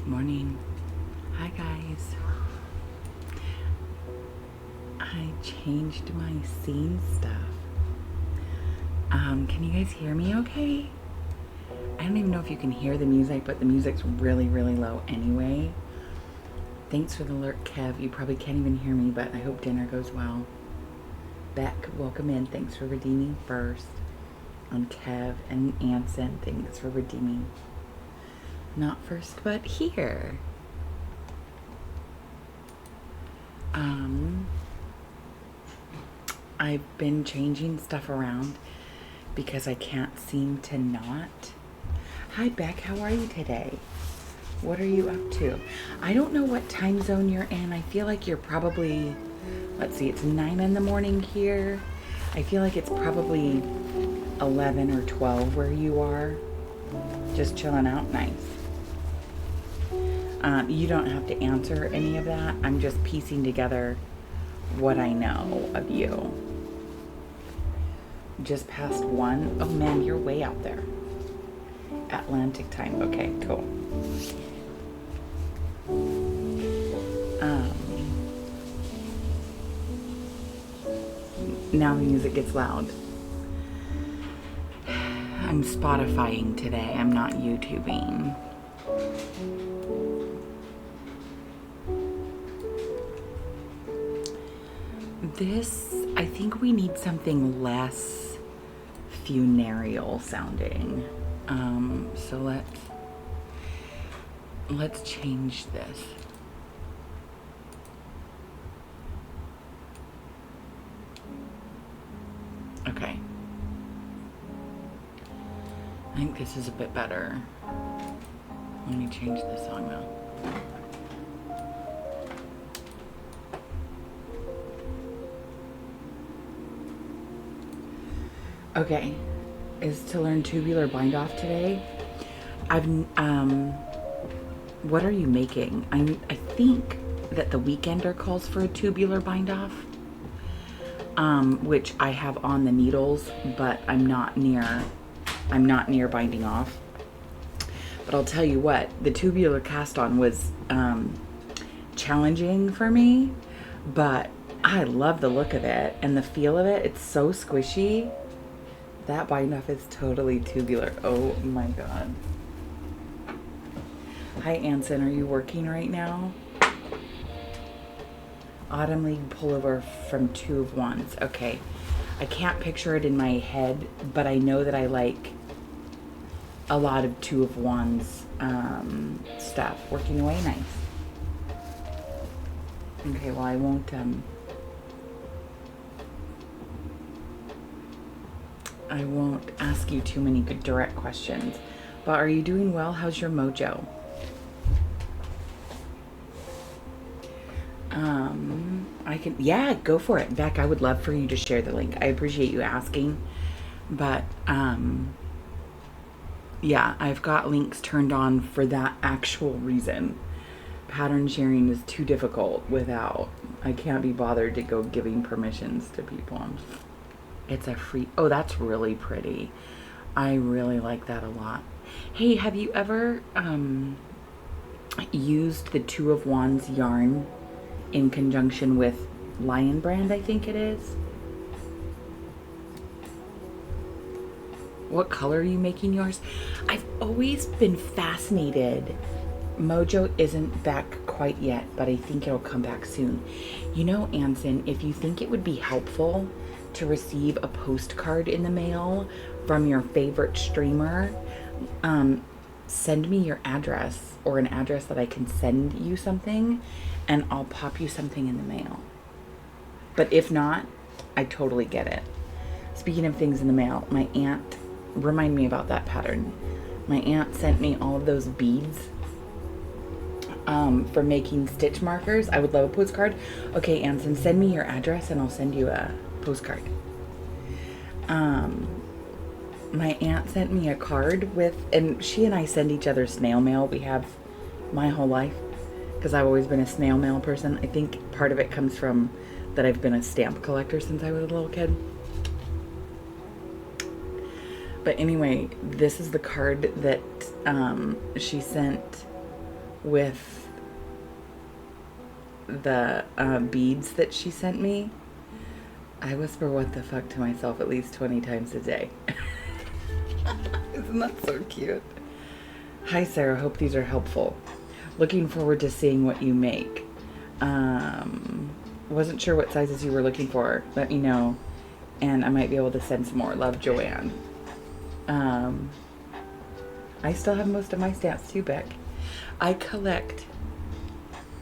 Morning. Hi guys. I changed my scene stuff. Can you guys hear me okay? I don't even know if you can hear the music, but the music's really, really low anyway. Thanks for the alert, Kev. You probably can't even hear me, but I hope dinner goes well. Beck, welcome in. Thanks for redeeming first. On Kev and Anson, thanks for redeeming. Not first, but here. I've been changing stuff around because I can't seem to not. Hi, Beck. How are you today? What are you up to? I don't know what time zone you're in. I feel like you're probably, let's see, it's 9 in the morning here. I feel like it's probably 11 or 12 where you are. Just chilling out. Nice. You don't have to answer any of that. I'm just piecing together what I know of you. Just past 1. Oh man, you're way out there. Atlantic time. Okay, cool. Now the music gets loud. I'm Spotifying today. I'm not YouTubing. This, I think we need something less funereal sounding. So let's change this. Okay. I think this is a bit better. Let me change the song now. Okay, is to learn tubular bind off today. What are you making? I think that the Weekender calls for a tubular bind off, which I have on the needles, but I'm not near binding off. But I'll tell you what, the tubular cast on was challenging for me, but I love the look of it and the feel of it. It's so squishy. That bind off is totally tubular. Oh my god. Hi Anson, are you working right now? Autumn League pullover from 2 of Wands. Okay. I can't picture it in my head, but I know that I like a lot of 2 of Wands stuff. Working away, nice. Okay, well I won't ask you too many good direct questions, but are you doing well? How's your mojo? Yeah, go for it. Beck, I would love for you to share the link. I appreciate you asking, but yeah, I've got links turned on for that actual reason. Pattern sharing is too difficult without, I can't be bothered to go giving permissions to people. It's a free, oh, that's really pretty. I really like that a lot. Hey, have you ever used the 2 of Wands yarn in conjunction with Lion Brand, I think it is? What color are you making yours? I've always been fascinated. Mojo isn't back quite yet, but I think it'll come back soon. You know, Anson, if you think it would be helpful to receive a postcard in the mail from your favorite streamer, send me your address or an address that I can send you something, and I'll pop you something in the mail. But if not, I totally get it. Speaking of things in the mail, my aunt, remind me about that pattern. My aunt sent me all of those beads for making stitch markers. I would love a postcard. Okay, Anson, send me your address and I'll send you a postcard. My aunt sent me a card with, and she and I send each other snail mail. We have my whole life because I've always been a snail mail person. I think part of it comes from that I've been a stamp collector since I was a little kid. But anyway, this is the card that she sent with the beads that she sent me, I whisper what the fuck to myself at least 20 times a day. Isn't that so cute? Hi Sarah, hope these are helpful. Looking forward to seeing what you make. Wasn't sure what sizes you were looking for. Let me know and I might be able to send some more. Love, Joanne. I still have most of my stamps too, Beck. I collect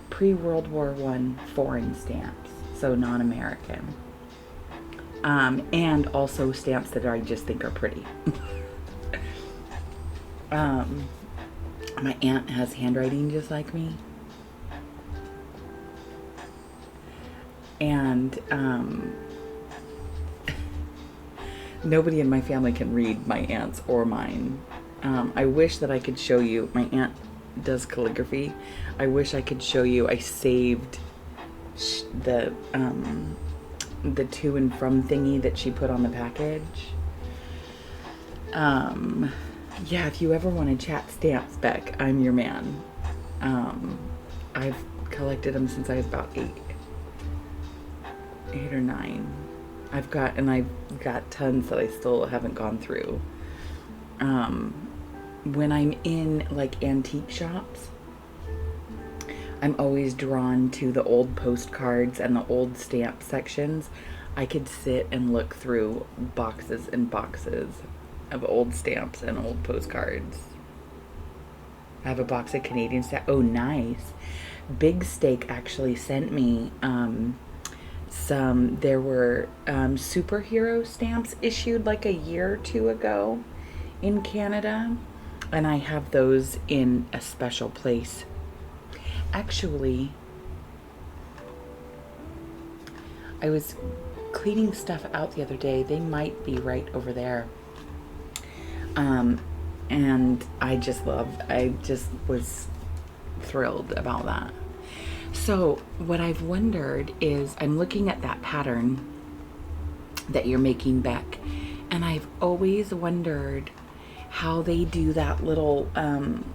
pre-World War I foreign stamps, so non-American. And also stamps that I just think are pretty. My aunt has handwriting just like me. And nobody in my family can read my aunt's or mine. I wish that I could show you. My aunt does calligraphy. I wish I could show you. I saved the to and from thingy that she put on the package. Yeah, if you ever want to chat stamps, Beck, I'm your man. I've collected them since I was about 8 or 9. I've got tons that I still haven't gone through. When I'm in like antique shops, I'm always drawn to the old postcards and the old stamp sections. I could sit and look through boxes and boxes of old stamps and old postcards. I have a box of Canadian stamps. Oh, nice. Big Steak actually sent me there were superhero stamps issued like a year or 2 ago in Canada, and I have those in a special place. Actually, I was cleaning stuff out the other day. They might be right over there. And I just was thrilled about that. So what I've wondered is, I'm looking at that pattern that you're making, Beck, and I've always wondered how they do that little,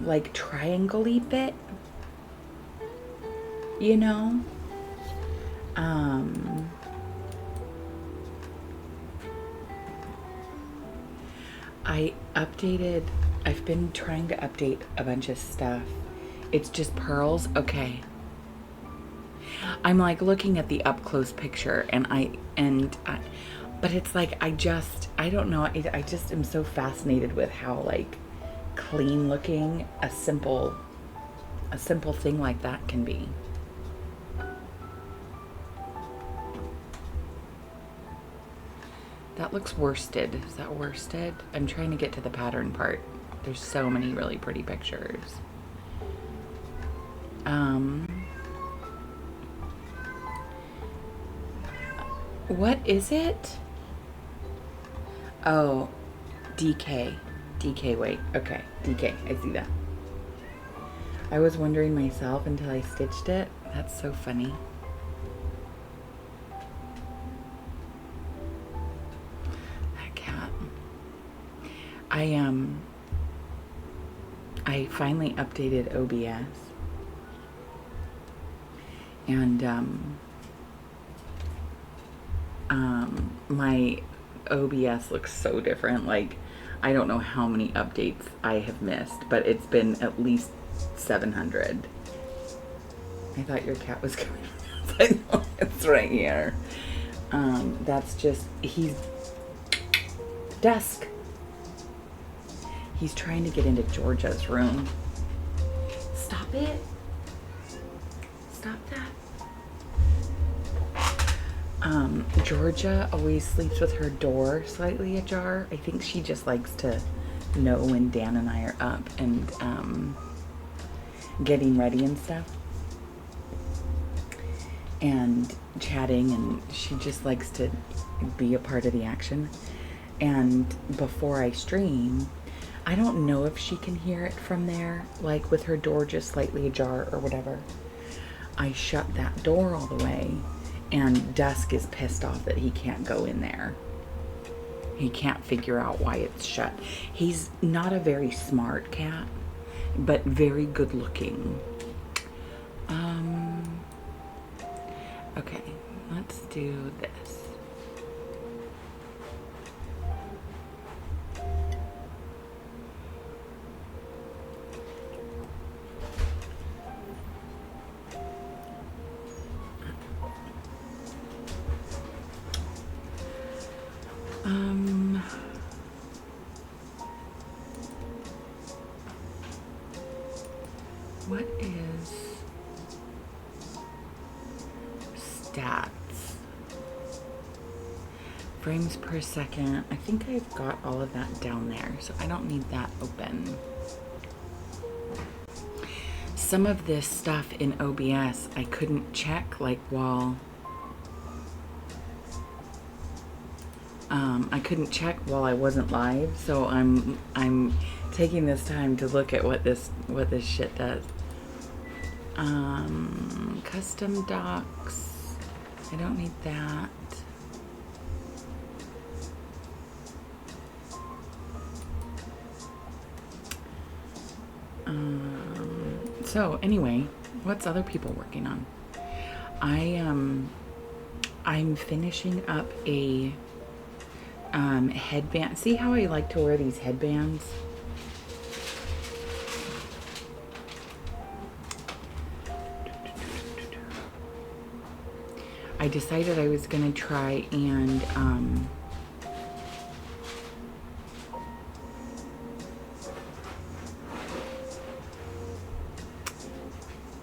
like triangle-y bit, you know? I've been trying to update a bunch of stuff. It's just pearls. Okay. I'm like looking at the up close picture but it's like, I don't know. I just am so fascinated with how like clean looking a simple thing like that can be. That looks worsted. Is that worsted? I'm trying to get to the pattern part. There's so many really pretty pictures. What is it? Oh, DK. DK, wait. Okay, DK. I see that. I was wondering myself until I stitched it. That's so funny. I finally updated OBS, and my OBS looks so different. Like, I don't know how many updates I have missed, but it's been at least 700. I thought your cat was coming outside. No, it's right here. That's just, he's dusk. He's trying to get into Georgia's room. Stop it. Stop that. Georgia always sleeps with her door slightly ajar. I think she just likes to know when Dan and I are up and getting ready and stuff. And chatting, and she just likes to be a part of the action. And before I stream, I don't know if she can hear it from there, like with her door just slightly ajar or whatever. I shut that door all the way, and Dusk is pissed off that he can't go in there. He can't figure out why it's shut. He's not a very smart cat, but very good looking. Okay, let's do this. What is stats? Frames per second. I think I've got all of that down there, so I don't need that open. Some of this stuff in OBS I couldn't check like while I couldn't check while I wasn't live, so I'm taking this time to look at what this shit does. Custom docs. I don't need that. So anyway, what's other people working on? I'm finishing up a headband. See how I like to wear these headbands? I decided I was gonna try and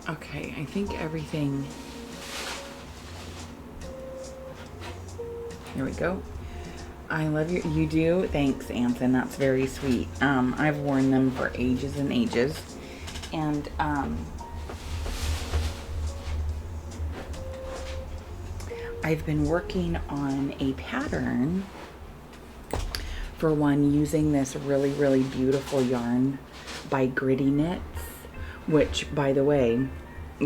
okay, I think everything, here we go. I love you do? Thanks, Anson, that's very sweet. I've worn them for ages and ages, and I've been working on a pattern for one using this really, really beautiful yarn by Gritty Knits, which, by the way,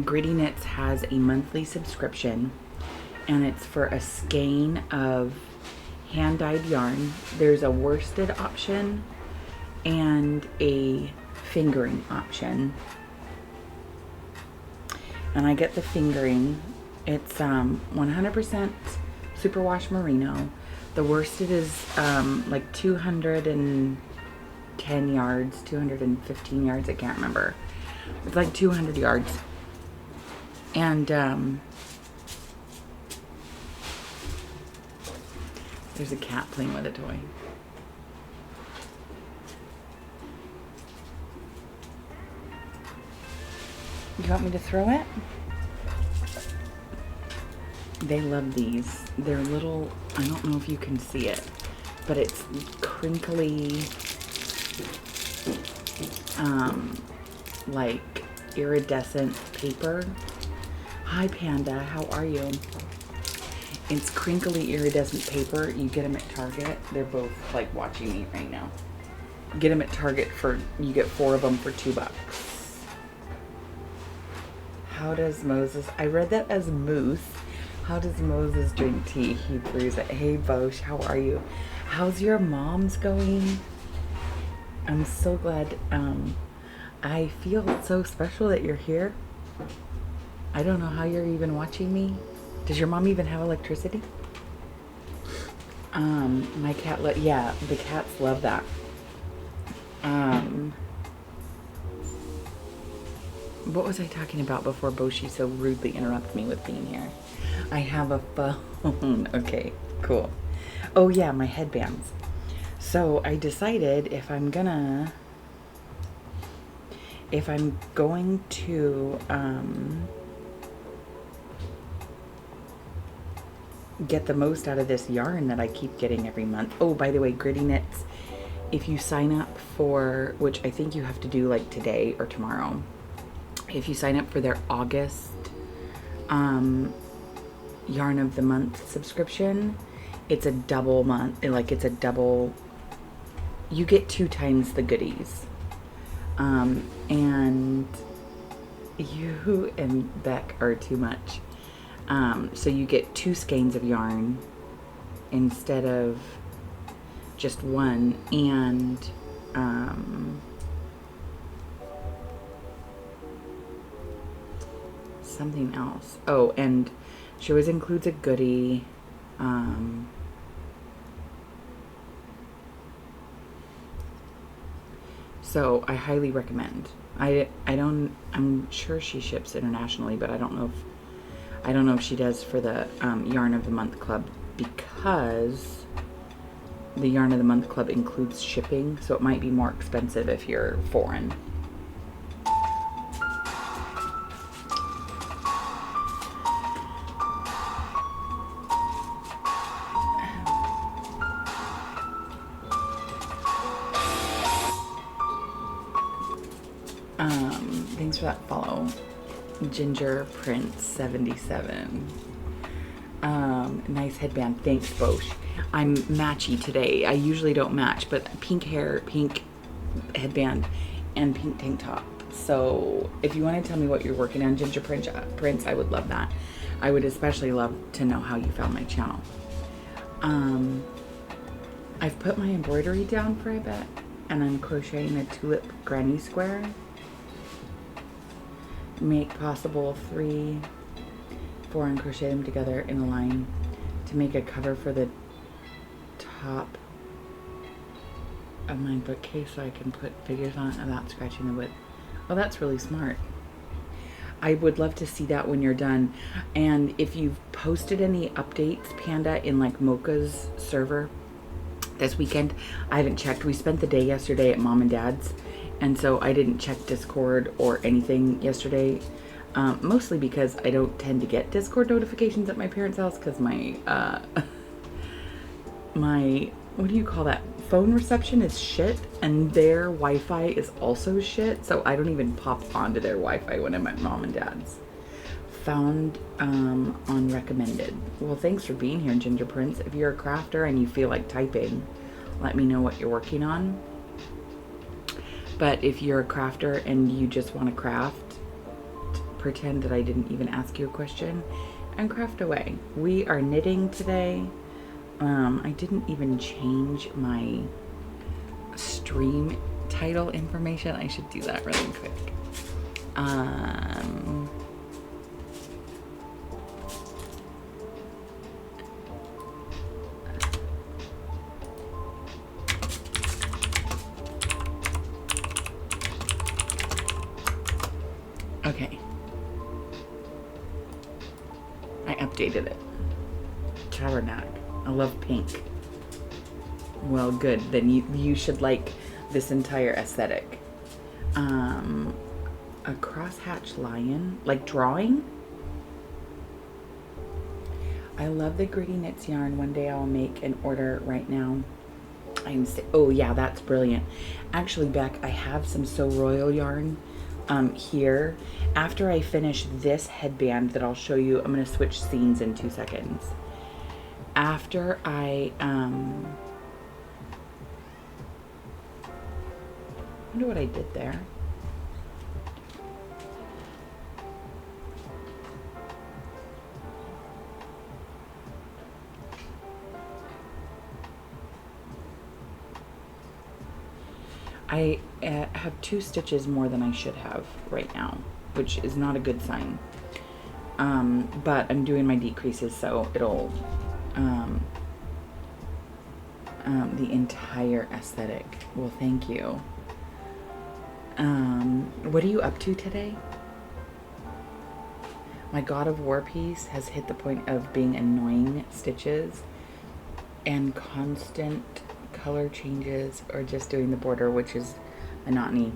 Gritty Knits has a monthly subscription, and it's for a skein of hand-dyed yarn. There's a worsted option and a fingering option, and I get the fingering. It's 100% superwash merino. The worsted is like 210 yards, 215 yards, I can't remember. It's like 200 yards. And there's a cat playing with a toy. You want me to throw it? They love these. They're little, I don't know if you can see it, but it's crinkly, like iridescent paper. Hi Panda, how are you? It's crinkly iridescent paper. You get them at Target. They're both like watching me right now. Get them at Target for, you get 4 of them for $2. How does Moses, I read that as moose. How does Moses drink tea? He brews it. Hey Bosh, how are you? How's your mom's going? I'm so glad. I feel so special that you're here. I don't know how you're even watching me. Does your mom even have electricity? My cat, yeah, the cats love that. What was I talking about before Boshi so rudely interrupted me with being here? I have a phone. Okay, cool. Oh yeah, my headbands. So I decided if I'm going to get the most out of this yarn that I keep getting every month. Oh, by the way, Gritty Knits, if you sign up for, which I think you have to do like today or tomorrow, if you sign up for their August Yarn of the Month subscription, it's a double month, like it's a double, you get 2 times the goodies. And you and Beck are too much. So you get 2 skeins of yarn instead of just 1, and something else. Oh, and she always includes a goodie. So I highly recommend. I'm sure she ships internationally, but I don't know if she does for the Yarn of the Month Club, because the Yarn of the Month Club includes shipping, so it might be more expensive if you're foreign. Thanks for that follow, Ginger Prince 77. Nice headband. Thanks, Bosch. I'm matchy today. I usually don't match, but pink hair, pink headband, and pink tank top. So if you want to tell me what you're working on, Ginger Prince, I would love that. I would especially love to know how you found my channel. I've put my embroidery down for a bit, and I'm crocheting a tulip granny square. Make possible 3, 4, and crochet them together in a line to make a cover for the top of my bookcase, so I can put figures on it without scratching the wood. Oh, that's really smart. I would love to see that when you're done. And if you've posted any updates, Panda, in like Mocha's server this weekend, I haven't checked. We spent the day yesterday at Mom and Dad's, and so I didn't check Discord or anything yesterday, mostly because I don't tend to get Discord notifications at my parents' house, because my, what do you call that? Phone reception is shit, and their Wi-Fi is also shit, so I don't even pop onto their Wi-Fi when I'm at Mom and Dad's. Found on recommended. Well, thanks for being here, Ginger Prince. If you're a crafter and you feel like typing, let me know what you're working on. But if you're a crafter and you just want to craft, pretend that I didn't even ask you a question and craft away. We are knitting today. I didn't even change my stream title information. I should do that really quick. Okay. I updated it. Tabernacle. I love pink. Well, good. Then you should like this entire aesthetic. A crosshatch lion, like drawing. I love the Gritty Knits yarn. One day I'll make an order right now. Oh yeah, that's brilliant. Actually, Beck, I have some So Royal yarn here. After I finish this headband that I'll show you, I'm going to switch scenes in 2 seconds. After I wonder what I did there. I have 2 stitches more than I should have right now, which is not a good sign. But I'm doing my decreases, so it'll the entire aesthetic. Well, thank you. What are you up to today? My God of War piece has hit the point of being annoying stitches and constant color changes, or just doing the border, which is monotony.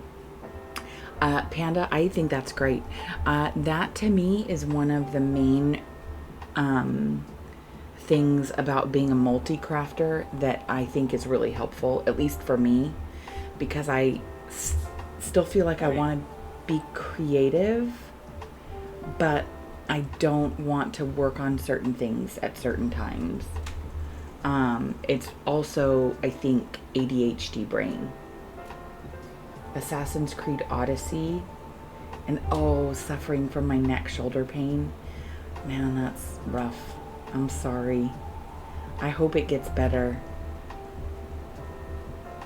Panda, I think that's great. That to me is one of the main things about being a multi-crafter that I think is really helpful, at least for me, because I still feel like I want to be creative, but I don't want to work on certain things at certain times. It's also, I think, ADHD brain. Assassin's Creed Odyssey, and suffering from my neck shoulder pain. Man, that's rough. I'm sorry. I hope it gets better.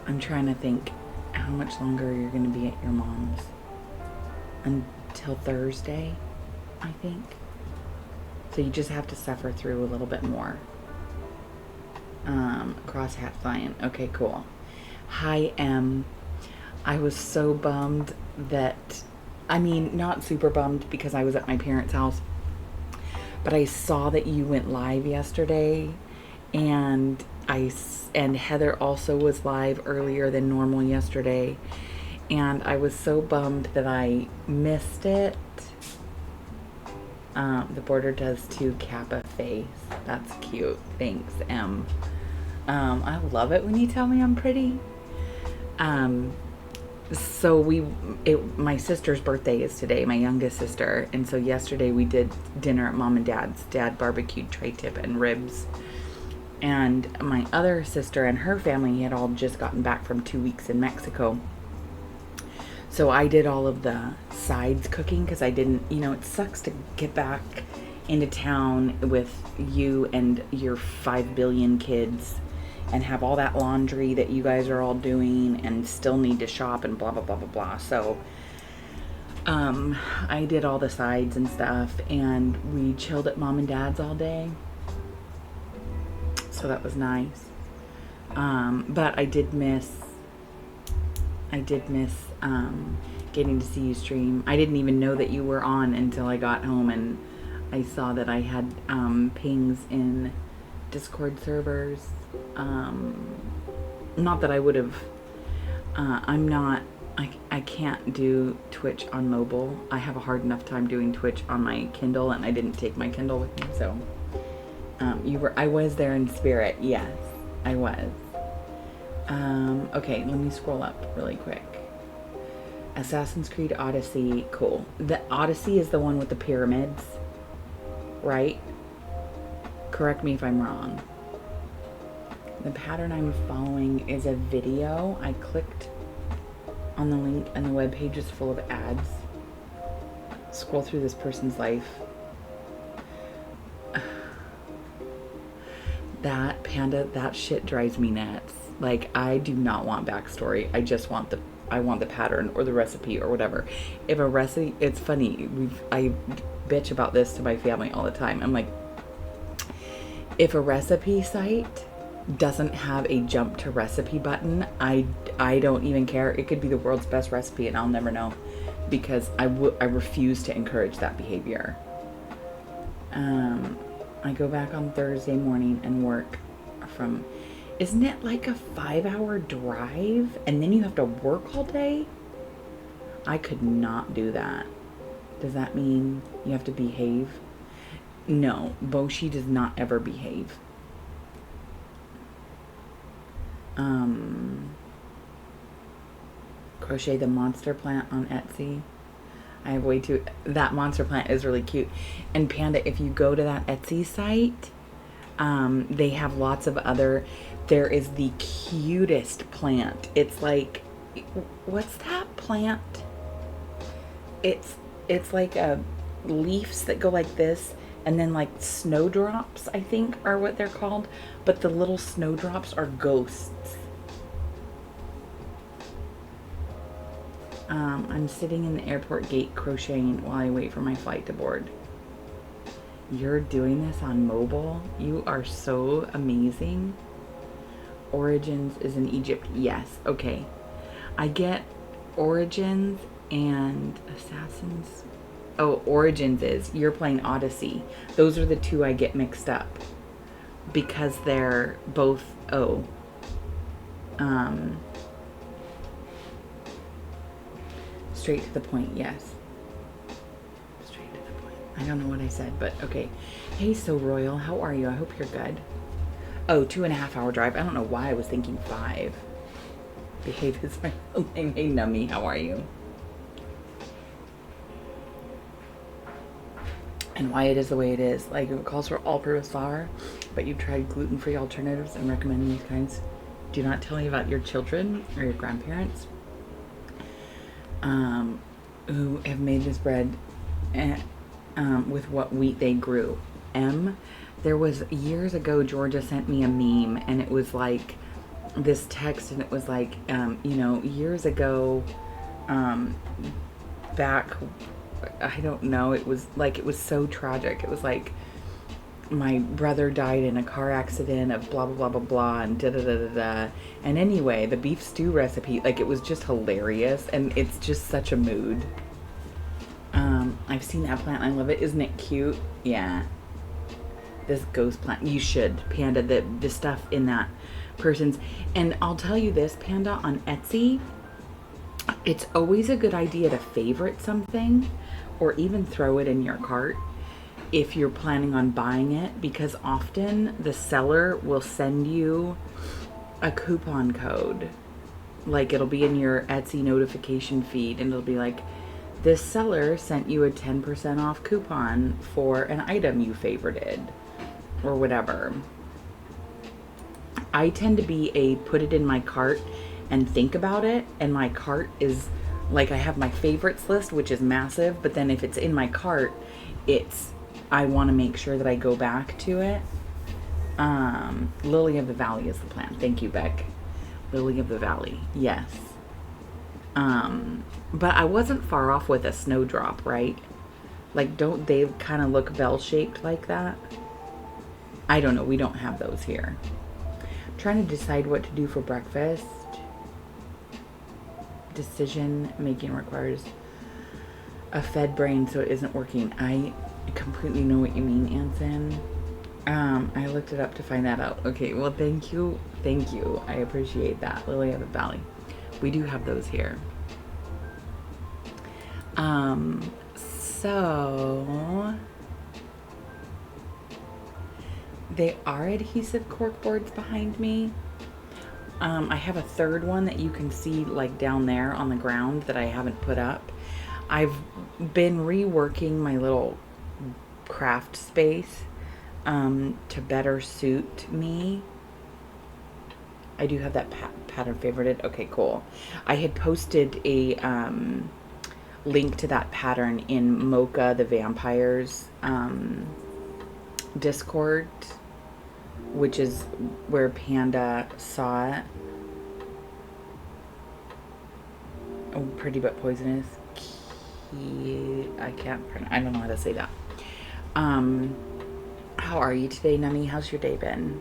I'm trying to think how much longer you're going to be at your mom's. Until Thursday? I think. So you just have to suffer through a little bit more. Cross hat lion. Okay, cool. Hi, M. I was so bummed that, I mean, not super bummed because I was at my parents' house, but I saw that you went live yesterday, and and Heather also was live earlier than normal yesterday, and I was so bummed that I missed it. The border does too, Kappa face. That's cute. Thanks, M. I love it when you tell me I'm pretty. So my sister's birthday is today, my youngest sister, and so yesterday we did dinner at Mom and Dad's. Dad barbecued tri-tip and ribs, and my other sister and her family had all just gotten back from 2 weeks in Mexico. So I did all of the sides cooking because I didn't, it sucks to get back into town with you and your 5 billion kids and have all that laundry that you guys are all doing and still need to shop and blah, blah, blah, blah, blah. So I did all the sides and stuff, and we chilled at Mom and Dad's all day. So that was nice. But I did miss getting to see you stream. I didn't even know that you were on until I got home and I saw that I had pings in Discord servers. Not that I would have, I can't do Twitch on mobile. I have a hard enough time doing Twitch on my Kindle, and I didn't take my Kindle with me, so I was there in spirit. Yes, I was. Okay, let me scroll up really quick. Assassin's Creed Odyssey, cool. The Odyssey is the one with the pyramids, right? Correct me if I'm wrong. The pattern I'm following is a video. I clicked on the link and the webpage is full of ads. Scroll through this person's life. That Panda, that shit drives me nuts. Like, I do not want backstory. I just want I want the pattern or the recipe or whatever. If a recipe, it's funny. I bitch about this to my family all the time. I'm like, if a recipe site doesn't have a jump to recipe button, I don't even care. It could be the world's best recipe and I'll never know, because I refuse to encourage that behavior. I go back on Thursday morning and work from, isn't it like a 5-hour drive and then you have to work all day? I could not do that. Does that mean you have to behave? No, Boshi does not ever behave. Crochet the monster plant on Etsy. I have way too, that monster plant is really cute. And Panda, if you go to that Etsy site, they have lots of other, there is the cutest plant. It's like, what's that plant? It's like leaves that go like this, and then like snowdrops, I think are what they're called. But the little snowdrops are ghosts. I'm sitting in the airport gate crocheting while I wait for my flight to board. You're doing this on mobile? You are so amazing. Origins is in Egypt. Yes, okay. I get Origins and Assassins. Oh, Origins is. You're playing Odyssey. Those are the two I get mixed up. Because they're both, straight to the point, yes. Straight to the point. I don't know what I said, but okay. Hey, So Royal, how are you? I hope you're good. Oh, 2.5-hour drive. I don't know why I was thinking 5. Behave is my real name. Hey, Nummy, how are you? And why it is the way it is. Like, it calls for all-purpose flour, but you've tried gluten-free alternatives and recommend these kinds. Do not tell me about your children or your grandparents who have made this bread with what wheat they grew. There was years ago, Georgia sent me a meme, and it was like this text, and it was like, years ago, back I don't know. It was so tragic. It was like my brother died in a car accident of blah, blah, blah, blah, blah, and da, da, da, da, da. And anyway, the beef stew recipe, like, it was just hilarious, and it's just such a mood. I've seen that plant. I love it. Isn't it cute? Yeah. This ghost plant. You should, Panda, the stuff in that person's. And I'll tell you this, Panda, on Etsy, it's always a good idea to favorite something or even throw it in your cart if you're planning on buying it, because often the seller will send you a coupon code. Like, it'll be in your Etsy notification feed, and it'll be like, this seller sent you a 10% off coupon for an item you favorited, or whatever. I tend to be a put it in my cart and think about it, and my cart is like, I have my favorites list, which is massive, but then if it's in my cart, I want to make sure that I go back to it. Lily of the Valley is the plant. Thank you, Beck. Lily of the Valley. Yes. But I wasn't far off with a snowdrop, right? Like, don't they kind of look bell-shaped like that? I don't know. We don't have those here. I'm trying to decide what to do for breakfast. Decision making requires a fed brain, so it isn't working. I completely know what you mean, Anson. I looked it up to find that out. Okay, well, thank you. Thank you. I appreciate that. Lily of the Valley. We do have those here. So they are adhesive cork boards behind me. I have a third one that you can see like down there on the ground that I haven't put up. I've been reworking my little craft space to better suit me. I do have that pattern favorited. Okay, cool. I had posted a link to that pattern in Mocha the Vampire's Discord, which is where Panda saw it. Oh, pretty but poisonous. I don't know how to say that. How are you today, Nummy? How's your day been?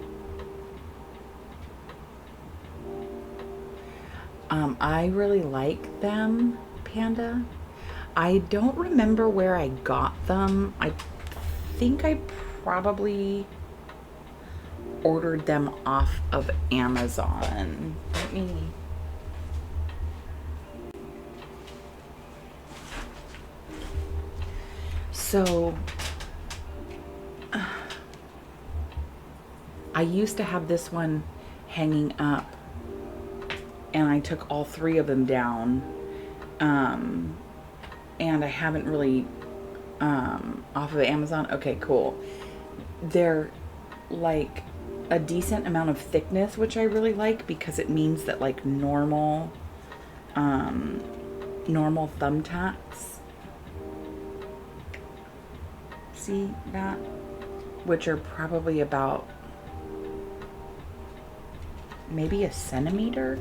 I really like them, Panda. I don't remember where I got them. I think I probably ordered them off of Amazon. Let me... So, I used to have this one hanging up, and I took all three of them down, and I haven't really, off of Amazon. Okay, cool. They're like a decent amount of thickness, which I really like, because it means that like normal thumbtacks, see that, which are probably about maybe a centimeter,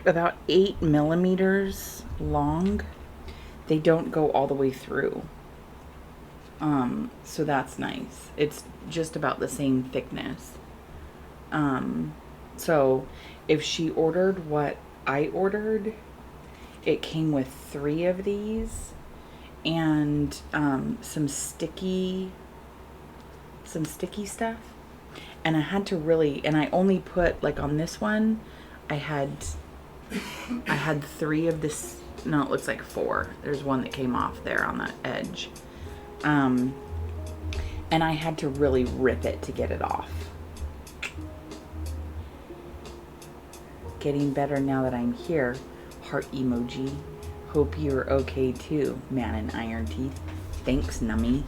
about 8 millimeters long. They don't go all the way through. So that's nice. It's just about the same thickness. So if she ordered what I ordered, it came with 3 of these and some sticky stuff. And I had to really, and I only put, like on this one, I had 3 of this. No, it looks like 4. There's one that came off there on the edge. And I had to really rip it to get it off. Getting better now that I'm here. Heart emoji. Hope you're okay too, man in iron teeth. Thanks, Nummy.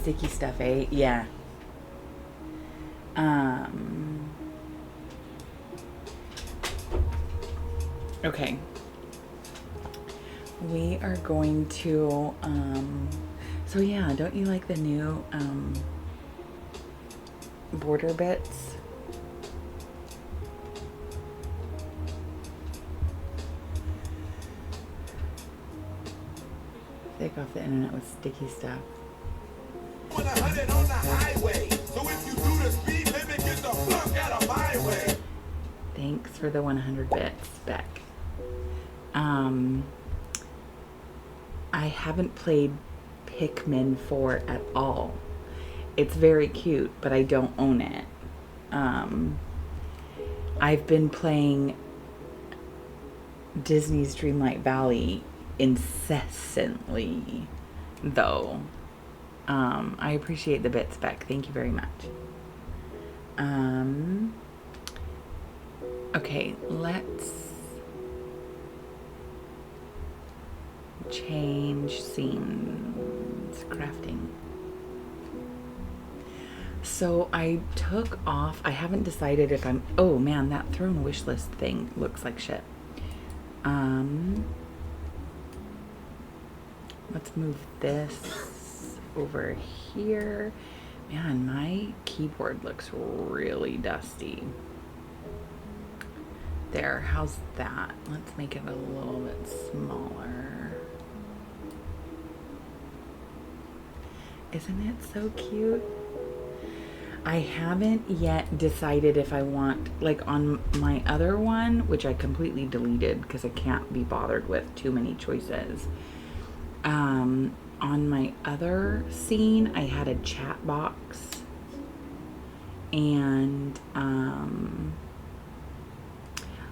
Sticky stuff, eh? Yeah. Okay. We are going to, so yeah, don't you like the new, border bits. Take off the internet with sticky stuff. 100 on the highway. So if you do the speed limit, get the fuck out of my way. Thanks for the 100 bits, Beck. I haven't played Pikmin 4 at all. It's very cute, but I don't own it. I've been playing Disney's Dreamlight Valley incessantly, though. I appreciate the bits, Beck. Thank you very much. Okay, let's change scenes. Crafting. So I took off, I haven't decided if I'm, oh man, that throne wish list thing looks like shit. Let's move this over here. Man, my keyboard looks really dusty. There, how's that? Let's make it a little bit smaller. Isn't it so cute? I haven't yet decided if I want, like on my other one, which I completely deleted because I can't be bothered with too many choices. On my other scene, I had a chat box and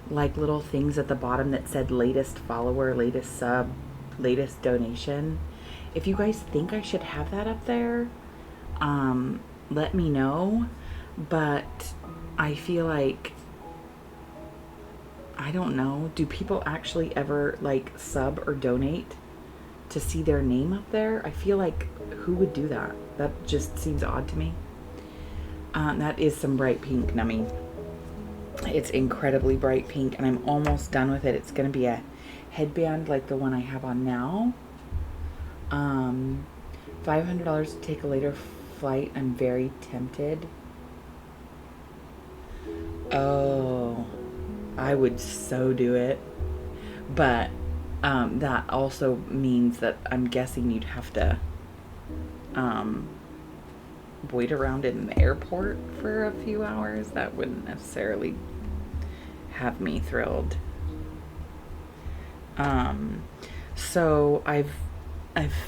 like little things at the bottom that said latest follower, latest sub, latest donation. If you guys think I should have that up there, let me know. But I feel like, I don't know, do people actually ever like sub or donate to see their name up there? I feel like, who would do that? That just seems odd to me. That is some bright pink, Nummy. It's incredibly bright pink, and I'm almost done with it. It's going to be a headband like the one I have on now. $500 to take a later flight. I'm very tempted. Oh, I would so do it. But that also means that I'm guessing you'd have to wait around in the airport for a few hours. That wouldn't necessarily have me thrilled. So I've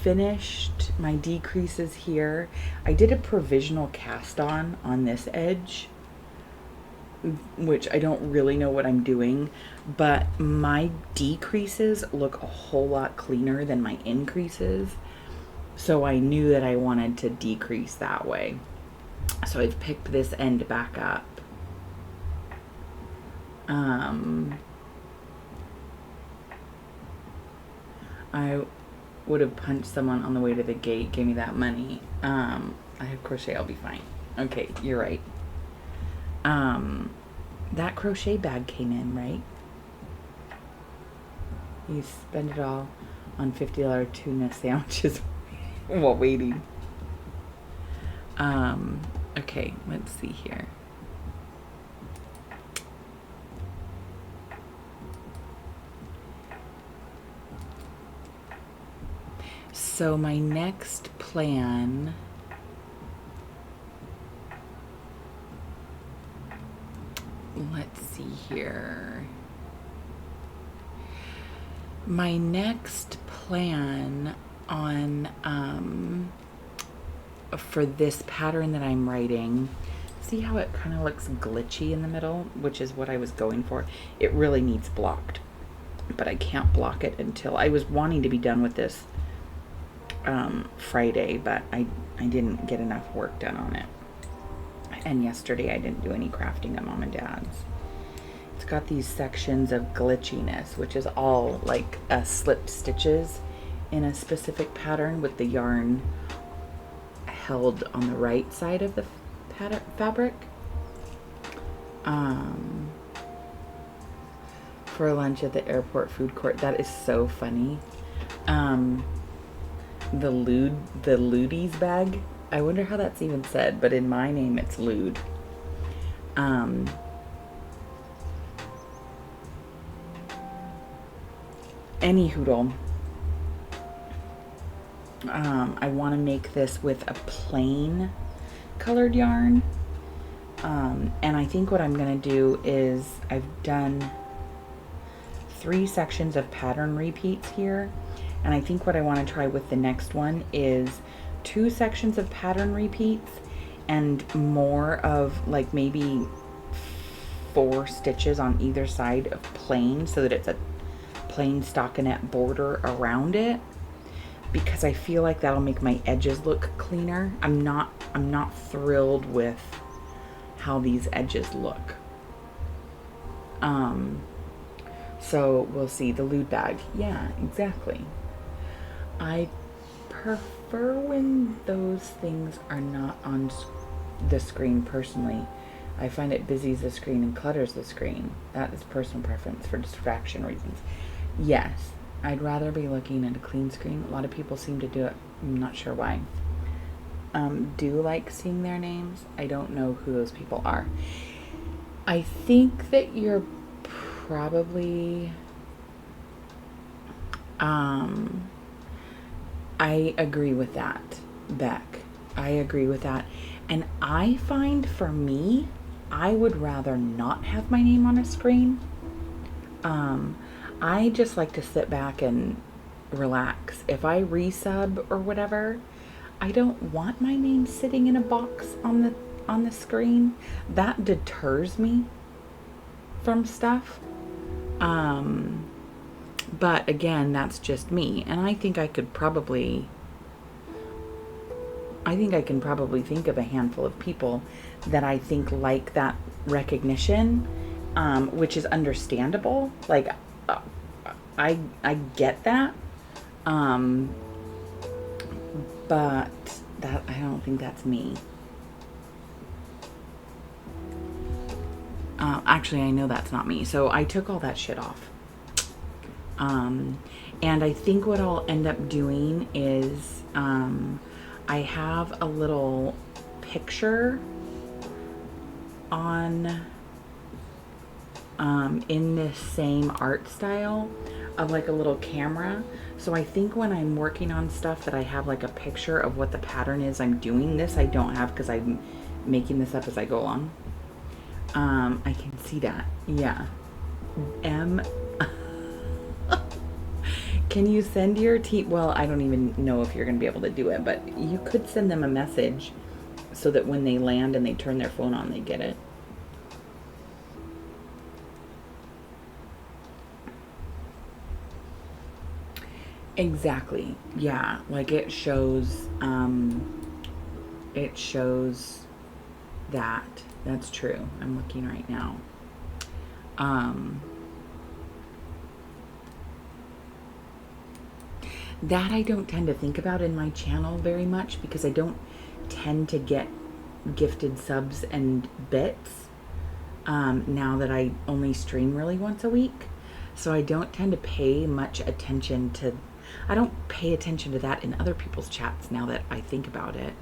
finished my decreases here. I did a provisional cast on this edge, which I don't really know what I'm doing, but my decreases look a whole lot cleaner than my increases. So I knew that I wanted to decrease that way. So I've picked this end back up. I would have punched someone on the way to the gate, gave me that money. I have crochet, I'll be fine. Okay, you're right. That crochet bag came in, right? You spend it all on $50 tuna sandwiches while waiting. Okay, let's see here. So my next plan, let's see here. My next plan on for this pattern that I'm writing, see how it kind of looks glitchy in the middle, which is what I was going for. It really needs blocked, but I can't block it until, I was wanting to be done with this Friday, but I didn't get enough work done on it. And yesterday I didn't do any crafting at Mom and Dad's. It's got these sections of glitchiness, which is all like slipped stitches in a specific pattern with the yarn held on the right side of the fabric. For lunch at the airport food court. That is so funny. The Ludies bag I wonder how that's even said, but in my name it's Lude. Any hoodle. I want to make this with a plain colored yarn. And I think what I'm going to do is I've done 3 sections of pattern repeats here. And I think what I want to try with the next one is 2 sections of pattern repeats and more of like maybe 4 stitches on either side of plain, so that it's a plain stockinette border around it, because I feel like that'll make my edges look cleaner. I'm not thrilled with how these edges look. So we'll see. The Lude bag. Yeah, exactly. I prefer when those things are not on the screen personally. I find it busies the screen and clutters the screen. That is personal preference for distraction reasons. Yes, I'd rather be looking at a clean screen. A lot of people seem to do it. I'm not sure why. Do like seeing their names. I don't know who those people are. I think that you're probably... I agree with that, Beck. I agree with that. And I find for me, I would rather not have my name on a screen. I just like to sit back and relax. If I resub or whatever, I don't want my name sitting in a box on the screen. That deters me from stuff. But again, that's just me, and I think I can probably think of a handful of people that I think like that recognition, which is understandable. Like, I get that, but that I don't think that's me. Actually, I know that's not me. So I took all that shit off. And I think what I'll end up doing is, I have a little picture on, in this same art style of like a little camera. So I think when I'm working on stuff that I have like a picture of what the pattern is I'm doing. This I don't have because I'm making this up as I go along. I can see that. Yeah. Can you send your team? Well, I don't even know if you're going to be able to do it, but you could send them a message so that when they land and they turn their phone on, they get it. Exactly. Yeah. Like it shows that. That's true. I'm looking right now. That I don't tend to think about in my channel very much because I don't tend to get gifted subs and bits now that I only stream really once a week. So I don't tend to pay much attention to, I don't pay attention to that in other people's chats now that I think about it.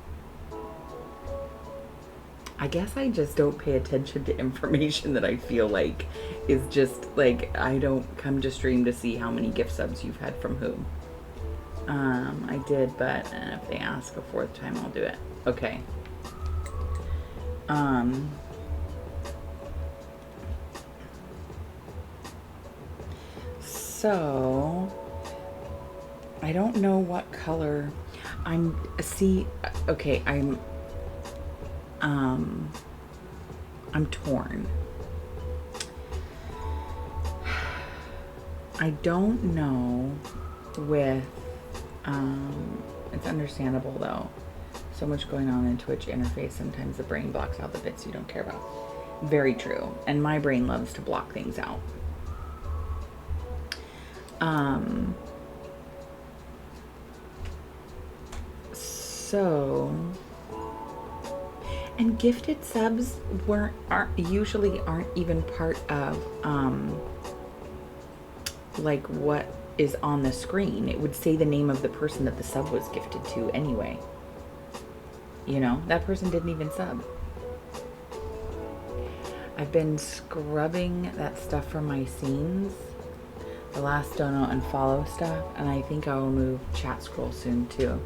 I guess I just don't pay attention to information that I feel like is just like, I don't come to stream to see how many gift subs you've had from who. I did, but if they ask a 4th time, I'll do it. Okay. So I don't know what color okay, I'm torn. I don't know with, it's understandable though. So much going on in Twitch interface. Sometimes the brain blocks out the bits you don't care about. Very true. And my brain loves to block things out. So, and gifted subs usually aren't even part of, like what is on the screen. It would say the name of the person that the sub was gifted to anyway. You know, that person didn't even sub. I've been scrubbing that stuff from my scenes, the last dono and follow stuff, and I think I'll remove chat scroll soon too.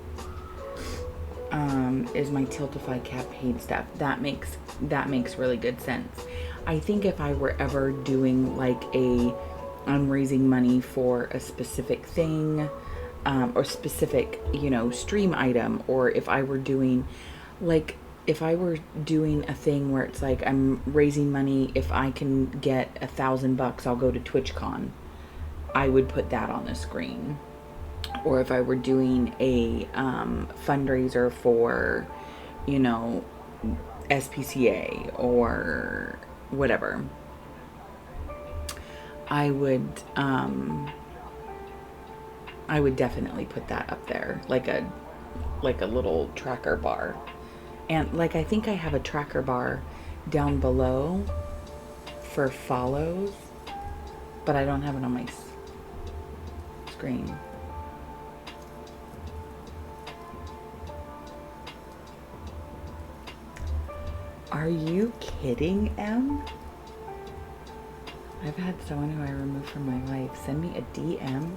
Is my Tiltify Cat paid stuff. That makes really good sense. I think if I were ever doing like I'm raising money for a specific thing, or specific, you know, stream item, or if I were doing a thing where it's like I'm raising money, if I can get $1,000, I'll go to TwitchCon. I would put that on the screen. Or if I were doing a fundraiser for, you know, SPCA or whatever, I would definitely put that up there, like a little tracker bar. And like, I think I have a tracker bar down below for follows, but I don't have it on my screen. Are you kidding, Em? I've had someone who I removed from my life send me a DM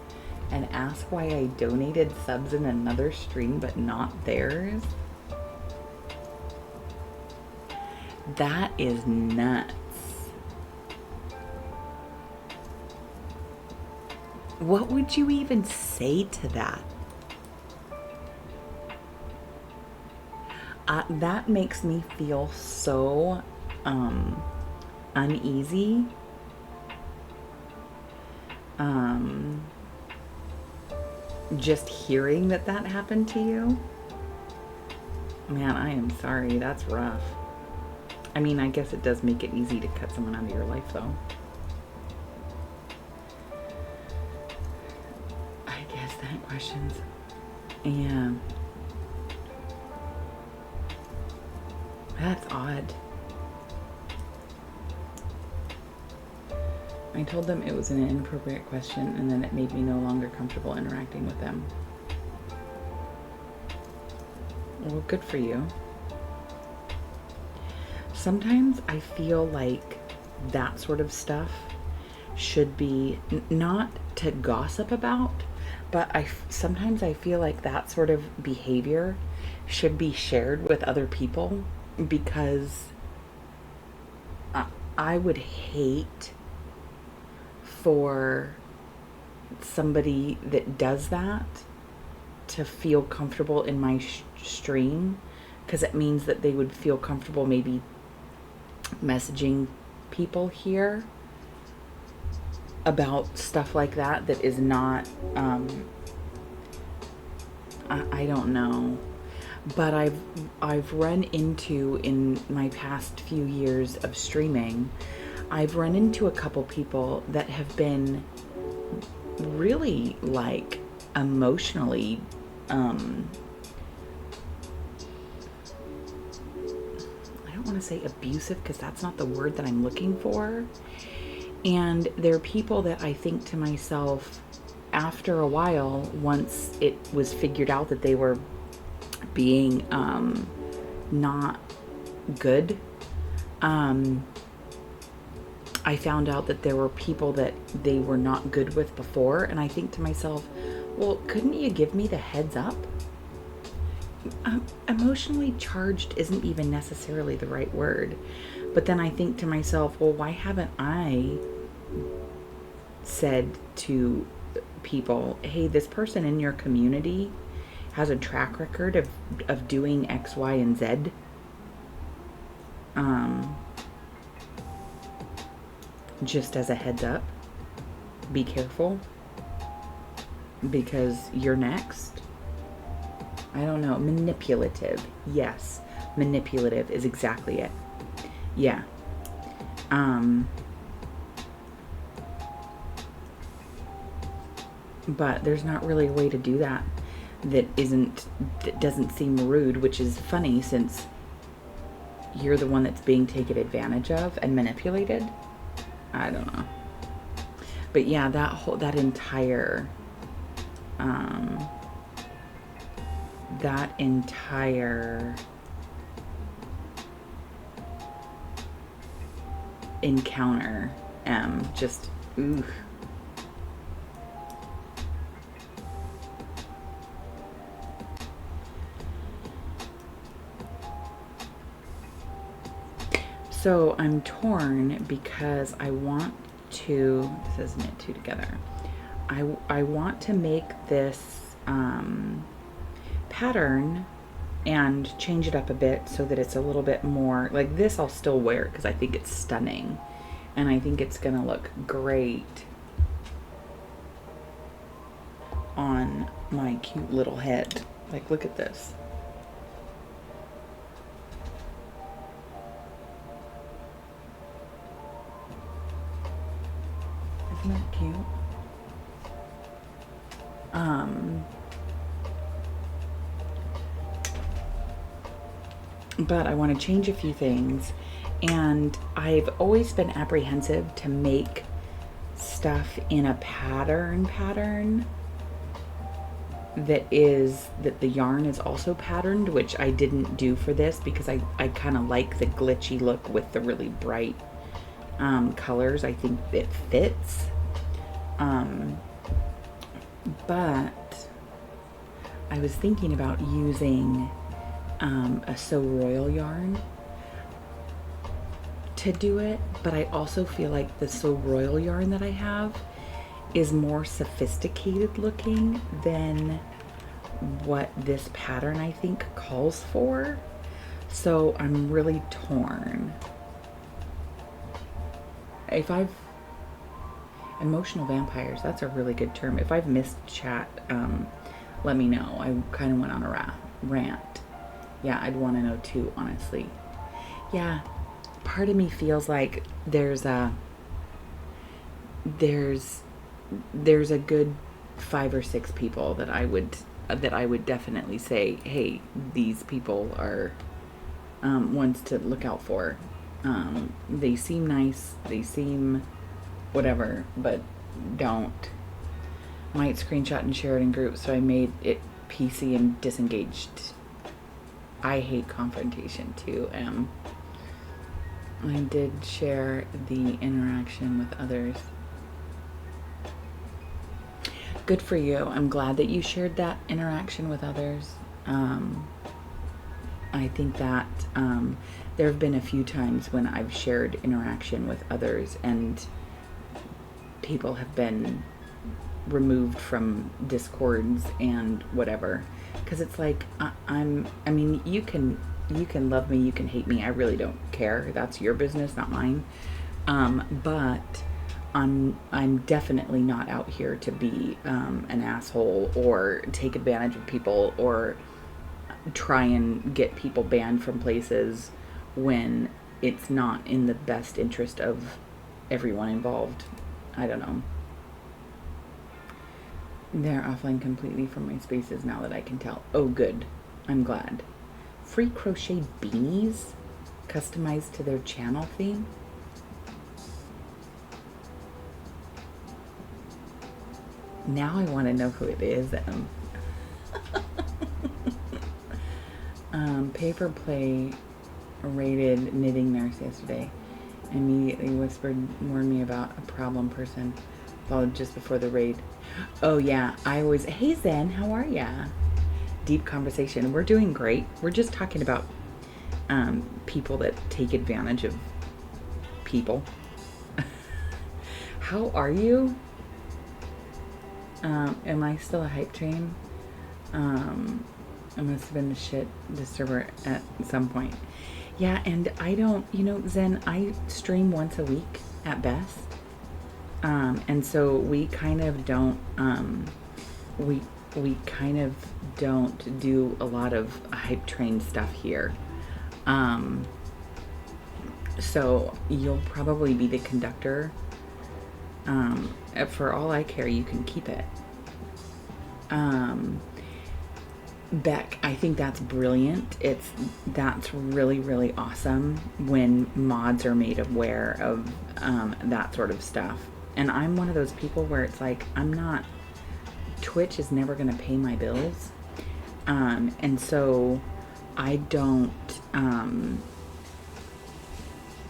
and ask why I donated subs in another stream but not theirs. That is nuts. What would you even say to that? That makes me feel so uneasy. Just hearing that happened to you. Man, I am sorry. That's rough. I mean, I guess it does make it easy to cut someone out of your life, though. I guess that questions. Yeah. That's odd. I told them it was an inappropriate question, and then it made me no longer comfortable interacting with them. Well, good for you. Sometimes I feel like that sort of stuff should be not to gossip about, but sometimes I feel like that sort of behavior should be shared with other people, because I would hate for somebody that does that to feel comfortable in my stream, because it means that they would feel comfortable maybe messaging people here about stuff like that is not I don't know, but I've run into, in my past few years of streaming, I've run into a couple people that have been really like emotionally I don't want to say abusive, because that's not the word that I'm looking for. And they're people that I think to myself, after a while, once it was figured out that they were being not good, I found out that there were people that they were not good with before, and I think to myself, well, couldn't you give me the heads up? Emotionally charged isn't even necessarily the right word, but then I think to myself, well, why haven't I said to people, hey, this person in your community has a track record of doing X, Y, and Z. Just as a heads up, be careful, because you're next. I don't know. Manipulative. Yes. Manipulative is exactly it. Yeah. But there's not really a way to do that that doesn't seem rude, which is funny since you're the one that's being taken advantage of and manipulated. I don't know. But yeah, that entire encounter. Just, ooh. So I'm torn because I want to, this is knit two together. I want to make this pattern and change it up a bit so that it's a little bit more, like this I'll still wear because I think it's stunning. And I think it's gonna look great on my cute little head. Like, look at this. Isn't that cute? But I want to change a few things, and I've always been apprehensive to make stuff in a pattern that the yarn is also patterned, which I didn't do for this because I kind of like the glitchy look with the really bright colors. I think it fits. But I was thinking about using a So Royal yarn to do it, but I also feel like the So Royal yarn that I have is more sophisticated looking than what this pattern I think calls for. So I'm really torn. If I've emotional vampires, that's a really good term. If I've missed chat, let me know. I kind of went on a rant. Yeah, I'd want to know too, honestly. Yeah, part of me feels like there's a good 5 or 6 people that I would definitely say, hey, these people are ones to look out for. They seem nice, they seem whatever, but don't. Might screenshot and share it in groups, so I made it PC and disengaged. I hate confrontation too. I did share the interaction with others. Good for you. I'm glad that you shared that interaction with others. I think that there have been a few times when I've shared interaction with others and people have been removed from discords and whatever, because it's like I mean you can love me, you can hate me, I really don't care. That's your business, not mine. But I'm definitely not out here to be an asshole or take advantage of people or try and get people banned from places when it's not in the best interest of everyone involved. I don't know. They're offline completely from my spaces now that I can tell. Oh, good. I'm glad. Free crochet beanies customized to their channel theme. Now I want to know who it is. Paper Play raided Knitting Nurse yesterday. Immediately warned me about a problem person. Followed just before the raid. Oh yeah, I always, hey Zen, how are ya? Deep conversation. We're doing great. We're just talking about people that take advantage of people. How are you? Am I still a hype train? I must have been a shit disturber at some point. Yeah, and I don't, Zen, I stream once a week at best. And so we kind of don't, we kind of don't do a lot of hype train stuff here. So you'll probably be the conductor. For all I care, you can keep it. Beck, I think that's brilliant. That's really, really awesome when mods are made aware of that sort of stuff. And I'm one of those people where it's like, Twitch is never going to pay my bills. And so I don't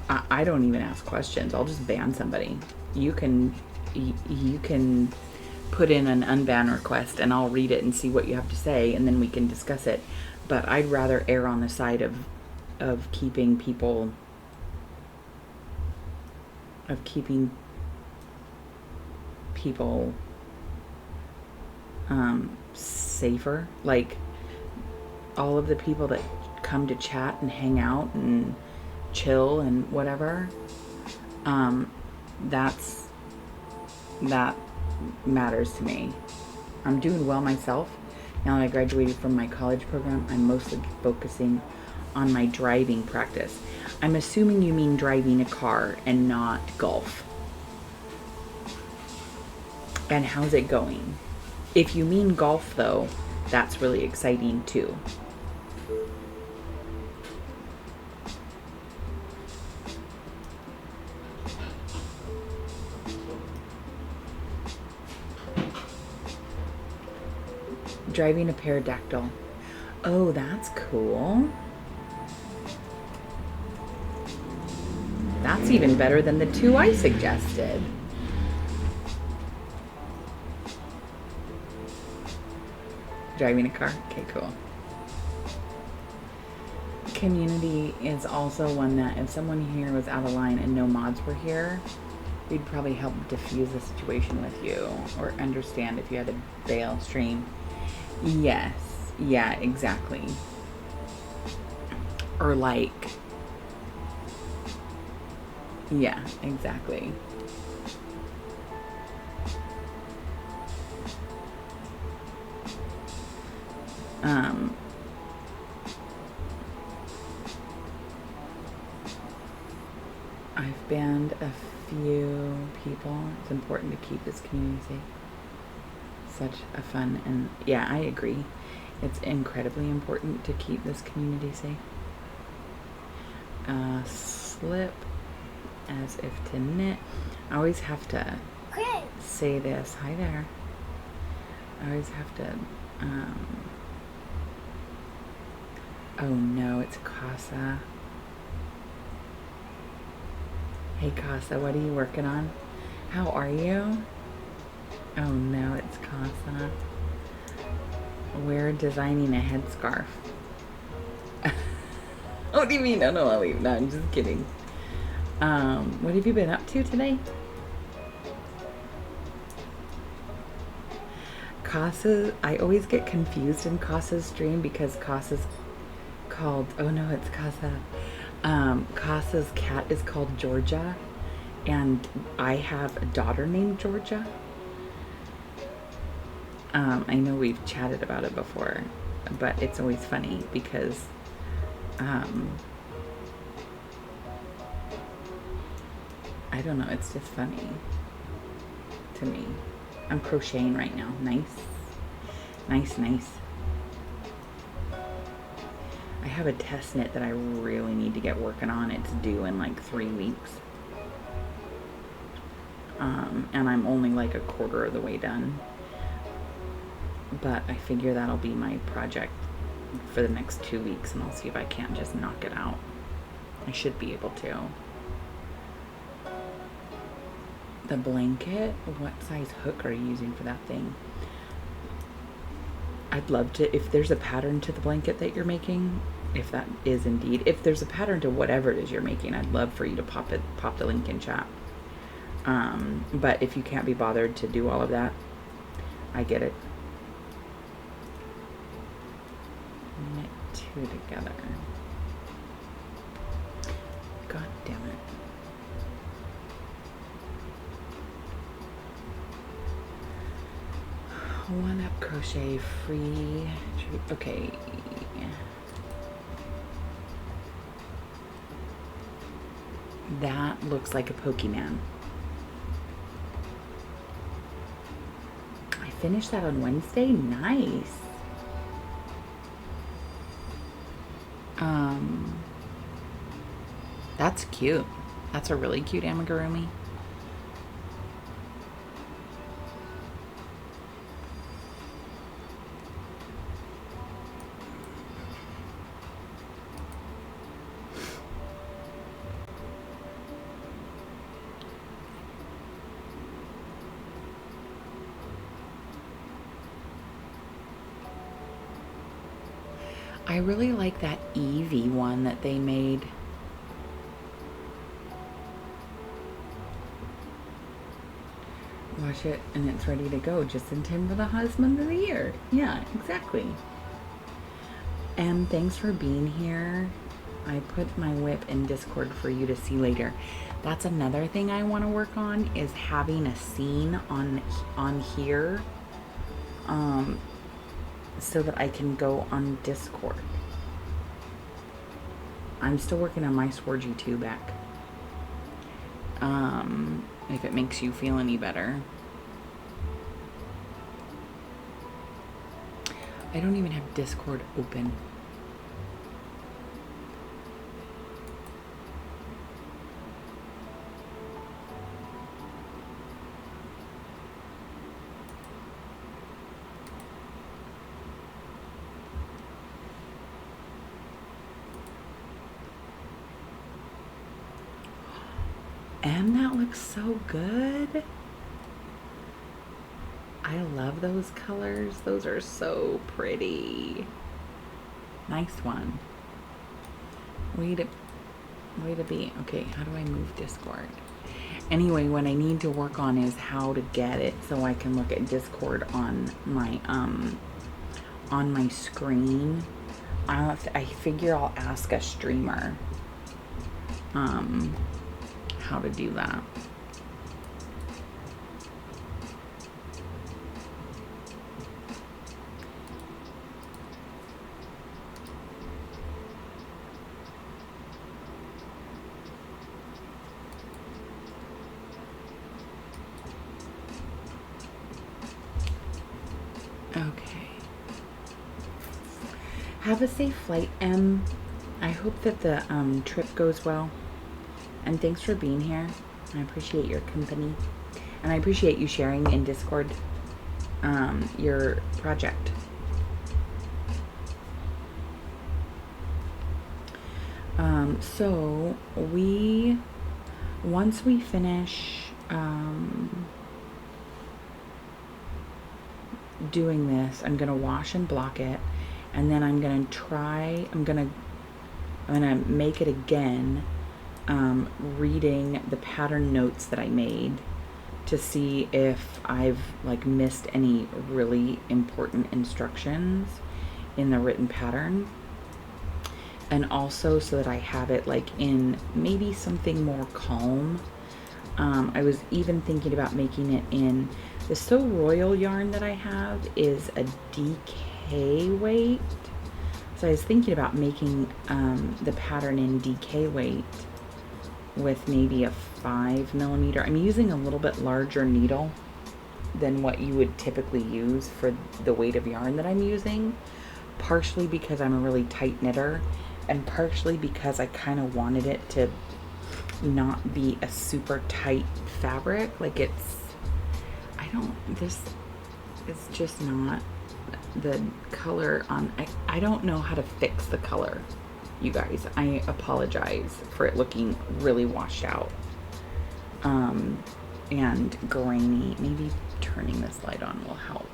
I don't even ask questions. I'll just ban somebody. You can put in an unban request and I'll read it and see what you have to say and then we can discuss it. But I'd rather err on the side of keeping people safer. Like all of the people that come to chat and hang out and chill and whatever, that matters to me. I'm doing well myself. Now that I graduated from my college program, I'm mostly focusing on my driving practice. I'm assuming you mean driving a car and not golf. And how's it going? If you mean golf though, that's really exciting too. Driving a pterodactyl. Oh, that's cool. That's even better than the two I suggested. Driving a car? Okay, cool. Community is also one that if someone here was out of line and no mods were here, we'd probably help diffuse the situation with you or understand if you had to bail stream. Yes. Yeah, exactly. Or like, yeah, exactly. I've banned a few people. It's important to keep this community safe. Such a fun and yeah, I agree. It's incredibly important to keep this community safe. Slip as if to knit. I always have to say this. Hi there. I always have to oh no, it's Casa. Hey Casa, what are you working on? How are you? Oh no, it's Casa. We're designing a headscarf. What do you mean? Oh no, I'll leave. No, I'm just kidding. What have you been up to today? Casa, I always get confused in Casa's stream because Casa's called, oh no, it's Casa. Casa's cat is called Georgia, and I have a daughter named Georgia. I know we've chatted about it before, but it's always funny because I don't know, it's just funny to me. I'm crocheting right now. Nice. Nice, nice. I have a test knit that I really need to get working on. It's due in like 3 weeks. And I'm only like a quarter of the way done. But I figure that'll be my project for the next 2 weeks, and I'll see if I can't just knock it out. I should be able to. The blanket, what size hook are you using for that thing? I'd love to, if there's a pattern to the blanket that you're making, if that is indeed, if there's a pattern to whatever it is you're making, I'd love for you to pop the link in chat. But if you can't be bothered to do all of that, I get it. Knit two together. God damn it. One up crochet free. Okay. That looks like a Pokemon. I finished that on Wednesday. Nice. That's cute. That's a really cute amigurumi. I really like that Eevee one that they made. Wash it and it's ready to go just in time for the husband of the year. Yeah, exactly. And thanks for being here. I put my whip in Discord for you to see later. That's another thing I want to work on, is having a scene on here, so that I can go on Discord. I'm still working on my Sworgy 2 back. If it makes you feel any better. I don't even have Discord open. And that looks so good. I love those colors. Those are so pretty. Nice one. Way to be. Okay, how do I move Discord? Anyway, what I need to work on is how to get it so I can look at Discord on my screen. I figure I'll ask a streamer how to do that. Okay. Have a safe flight, Em. I hope that the trip goes well. And thanks for being here. I appreciate your company. And I appreciate you sharing in Discord your project. So once we finish doing this, I'm gonna wash and block it, and then I'm gonna make it again, reading the pattern notes that I made to see if I've like missed any really important instructions in the written pattern. And also so that I have it like in maybe something more calm. I was even thinking about making it in the So Royal yarn that I have is a DK weight. So I was thinking about making the pattern in DK weight with maybe a 5mm. I'm using a little bit larger needle than what you would typically use for the weight of yarn that I'm using, partially because I'm a really tight knitter, and partially because I kind of wanted it to not be a super tight fabric. Like this is just not the color on, I don't know how to fix the color, you guys. I apologize for it looking really washed out and grainy. Maybe turning this light on will help.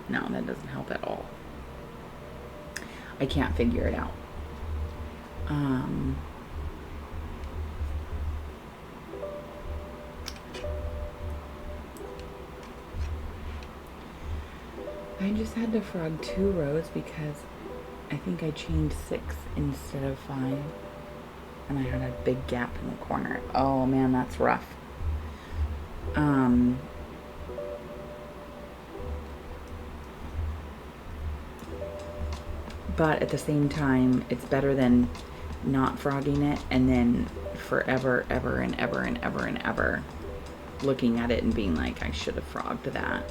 No, that doesn't help at all. I can't figure it out. I just had to frog 2 rows because I think I chained 6 instead of 5, and I had a big gap in the corner. Oh man, that's rough. But at the same time, it's better than not frogging it and then forever, ever, and ever, and ever, and ever looking at it and being like, I should have frogged that.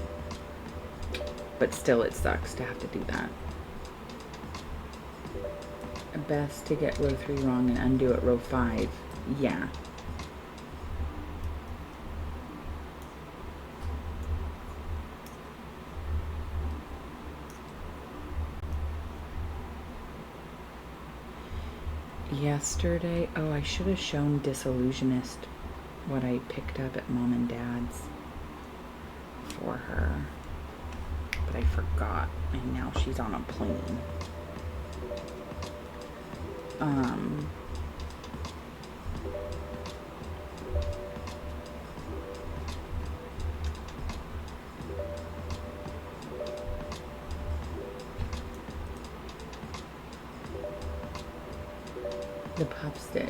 But still, it sucks to have to do that. Best to get row 3 wrong and undo at row 5. Yeah. Yesterday, oh, I should have shown Disillusionist what I picked up at Mom and Dad's for her, but I forgot, and now she's on a plane. the puff stitch.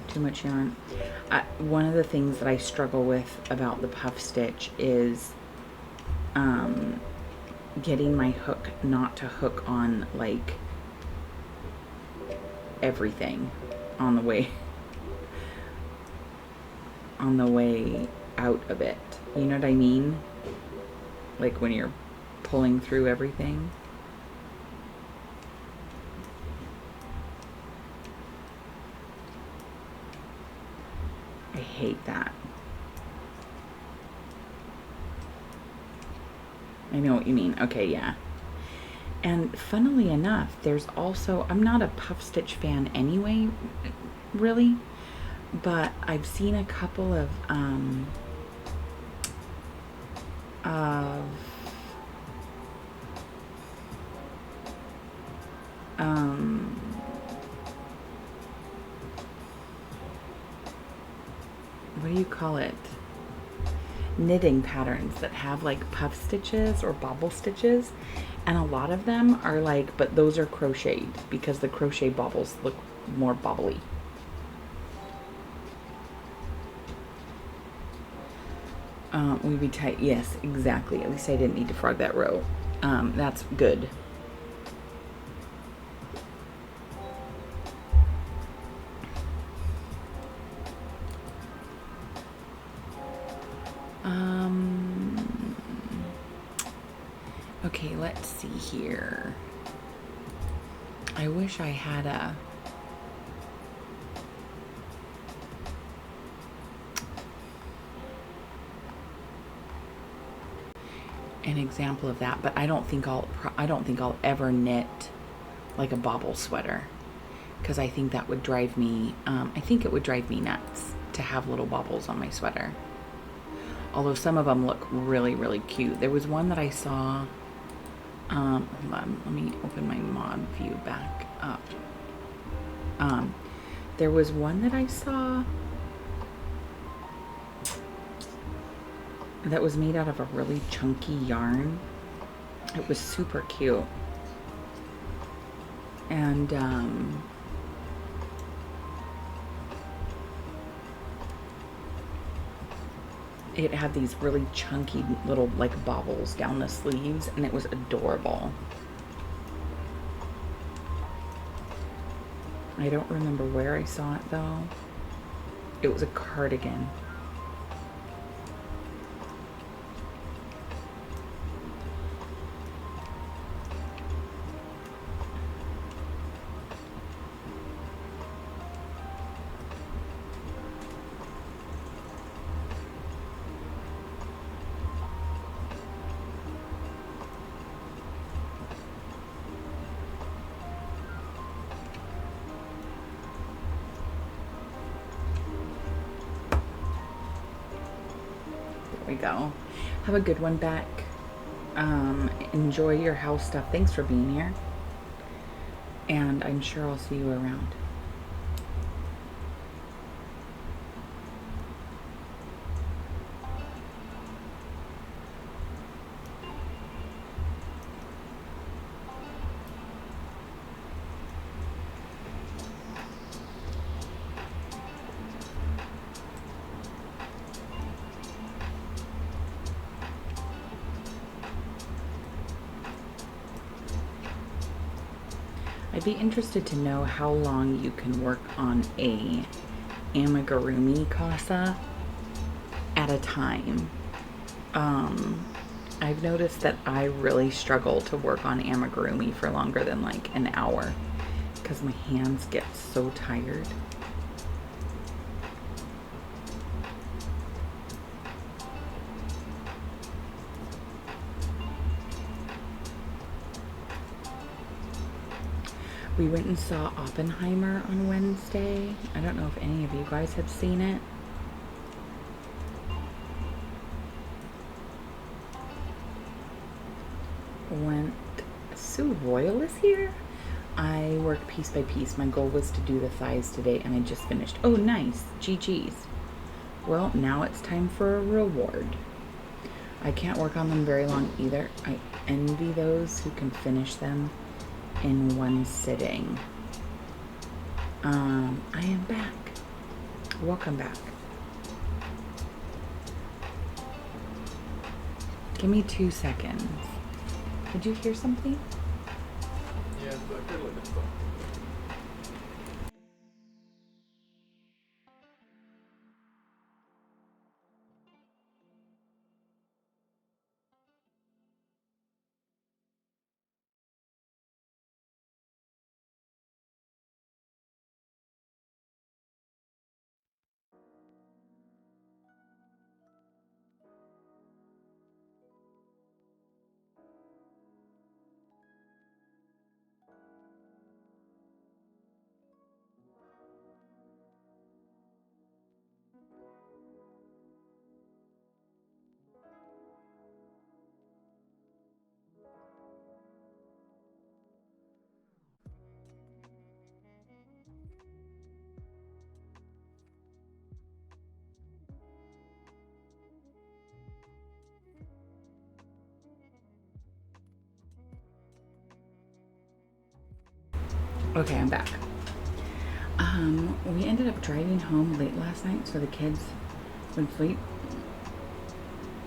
Too much yarn. One of the things that I struggle with about the puff stitch is getting my hook not to hook on like everything on the way out of it. You know what I mean? Like when you're pulling through everything. I hate that. I know what you mean. Okay, yeah. And funnily enough, there's also, I'm not a puff stitch fan anyway, really, but I've seen a couple of what do you call it? Knitting patterns that have like puff stitches or bobble stitches, and a lot of them are like, but those are crocheted because the crochet bobbles look more bobbly. We'd be tight. Yes, exactly. At least I didn't need to frog that row. That's good. Okay, let's see here. I wish I had an example of that, but I don't think I'll ever knit like a bobble sweater, because I think that would drive me I think it would drive me nuts to have little bobbles on my sweater. Although some of them look really, really cute. There was one that I saw, hold on, let me open my mod view back up. There was one that I saw that was made out of a really chunky yarn. It was super cute. And it had these really chunky little like bobbles down the sleeves, and it was adorable. I don't remember where I saw it though. It was a cardigan. We go. Have a good one, Beck. Enjoy your house stuff. Thanks for being here. And I'm sure I'll see you around. I'd be interested to know how long you can work on a amigurumi casa at a time. I've noticed that I really struggle to work on amigurumi for longer than like an hour because my hands get so tired. We went and saw Oppenheimer on Wednesday. I don't know if any of you guys have seen it. Sue Royal is here? I work piece by piece. My goal was to do the thighs today, and I just finished. Oh, nice. GG's. Well, now it's time for a reward. I can't work on them very long either. I envy those who can finish them in one sitting. I am back. Welcome back. Give me 2 seconds. Did you hear something? Yeah, it's a good looking stuff. Okay, I'm back. We ended up driving home late last night, so the kids went to sleep.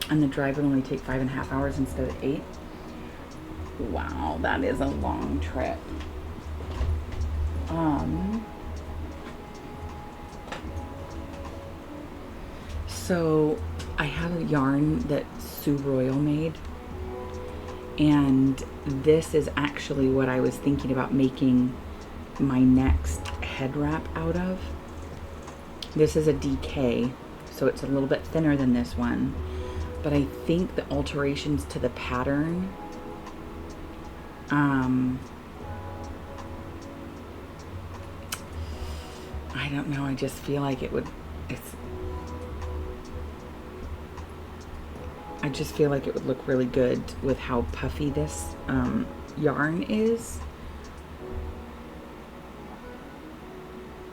And the drive would only take 5.5 hours instead of 8. Wow, that is a long trip. So I have a yarn that Sue Royal made, and this is actually what I was thinking about making my next head wrap out of. This is a DK, so it's a little bit thinner than this one, but I think the alterations to the pattern I don't know, I just feel like it would, I just feel like it would look really good with how puffy this yarn is.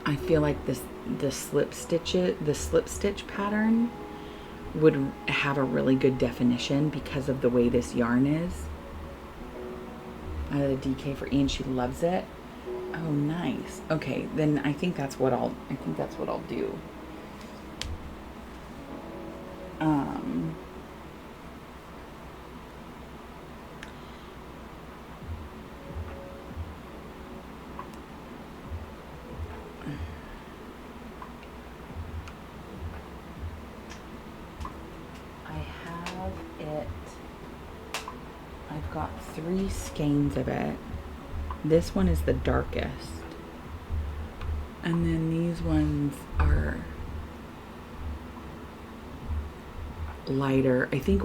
I feel like the slip stitch pattern would have a really good definition because of the way this yarn is. I did a DK for Ian, she loves it. Oh, nice. Okay, then I think that's what I'll do. I've got 3 skeins of it. This one is the darkest. And then these ones are lighter. I think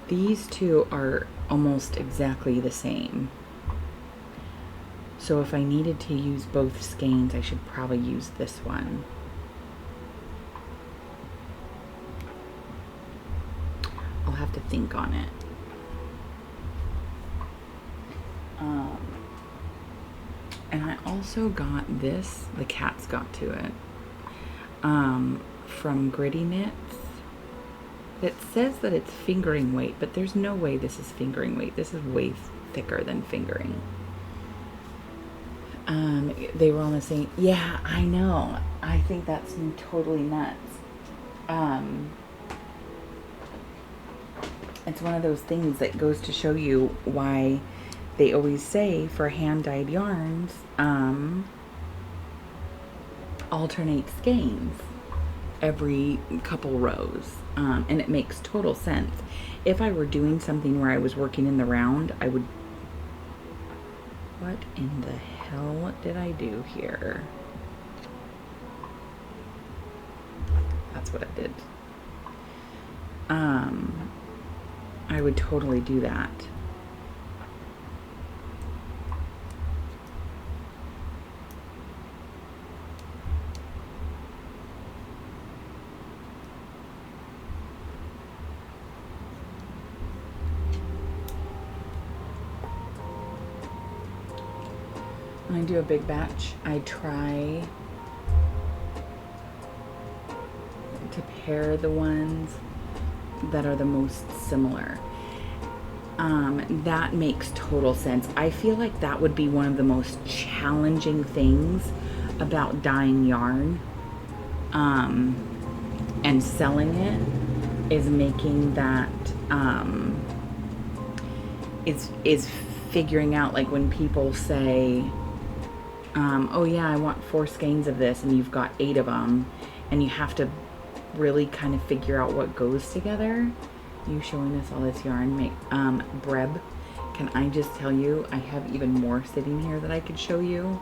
these two are almost exactly the same. So if I needed to use both skeins, I should probably use this one. I'll have to think on it. And I also got this, the cats got to it, from Gritty Knits. It says that it's fingering weight, but there's no way this is fingering weight. This is way thicker than fingering. They were on the same, yeah, I know. I think that's totally nuts. It's one of those things that goes to show you why they always say for hand-dyed yarns, alternate skeins every couple rows. And it makes total sense. If I were doing something where I was working in the round, I would... What in the hell did I do here? That's what I did. I would totally do that. When I do a big batch, I try to pair the ones that are the most similar. That makes total sense. I feel like that would be one of the most challenging things about dyeing yarn and selling it, is making that is figuring out, like, when people say, oh yeah, I want 4 skeins of this, and you've got 8 of them, and you have to really kind of figure out what goes together. You showing us all this yarn, Breb, can I just tell you, I have even more sitting here that I could show you.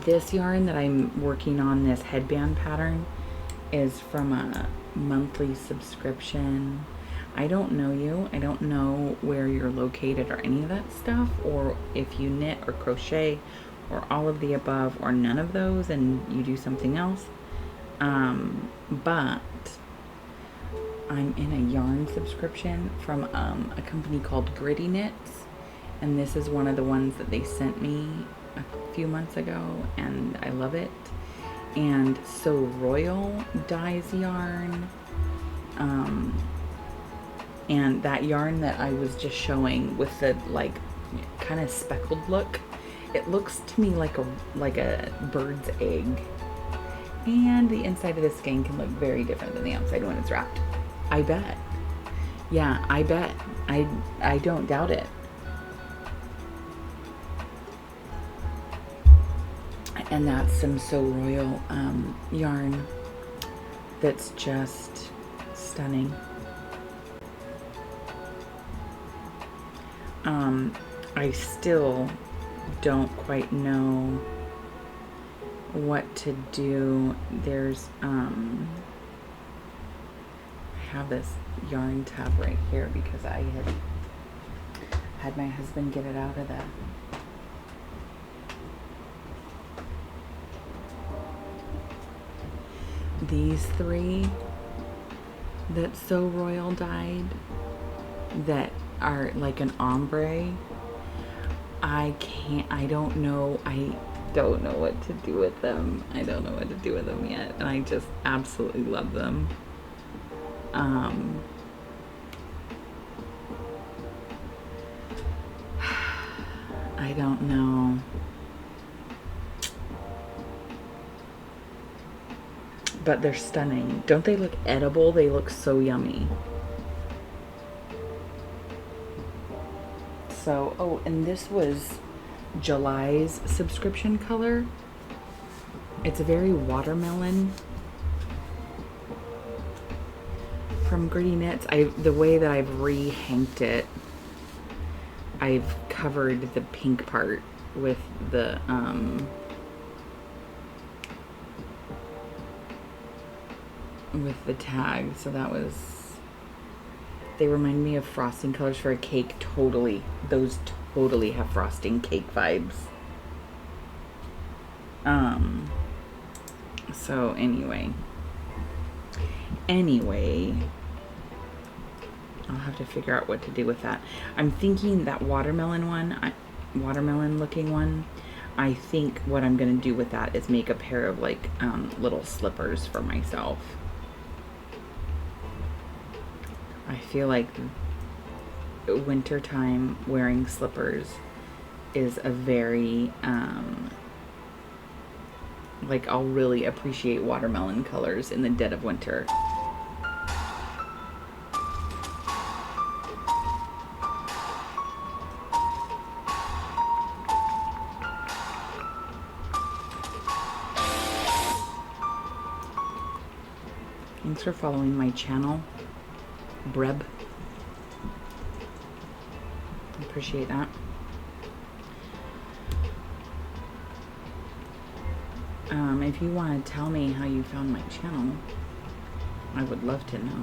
This yarn that I'm working on, this headband pattern, is from a monthly subscription. I don't know you. I don't know where you're located or any of that stuff, or if you knit or crochet or all of the above or none of those and you do something else. But I'm in a yarn subscription from a company called Gritty Knits, and this is one of the ones that they sent me a few months ago, and I love it. And So Royal dyes yarn, and that yarn that I was just showing with the, like, kind of speckled look, it looks to me like a bird's egg. And the inside of the skein can look very different than the outside when it's wrapped. I bet. Yeah, I bet. I don't doubt it. And that's some So Royal yarn that's just stunning. I still don't quite know what to do. There's I have this yarn tub right here because I had my husband get it out of the these 3 that So Royal dyed that are like an ombre. I don't know what to do with them. I don't know what to do with them yet, and I just absolutely love them. I don't know. But they're stunning. Don't they look edible? They look so yummy. So, oh, and this was July's subscription color. It's a very watermelon from Gritty Knits. The way that I've rehanked it, I've covered the pink part with the tag. So that was, they remind me of frosting colors for a cake. Totally. Those totally have frosting cake vibes. So anyway, I'll have to figure out what to do with that. I'm thinking that watermelon looking one, I think what I'm going to do with that is make a pair of, like, little slippers for myself. I feel like wintertime wearing slippers is a very, like, I'll really appreciate watermelon colors in the dead of winter. Thanks for following my channel, Breb. Appreciate that. If you want to tell me how you found my channel, I would love to know.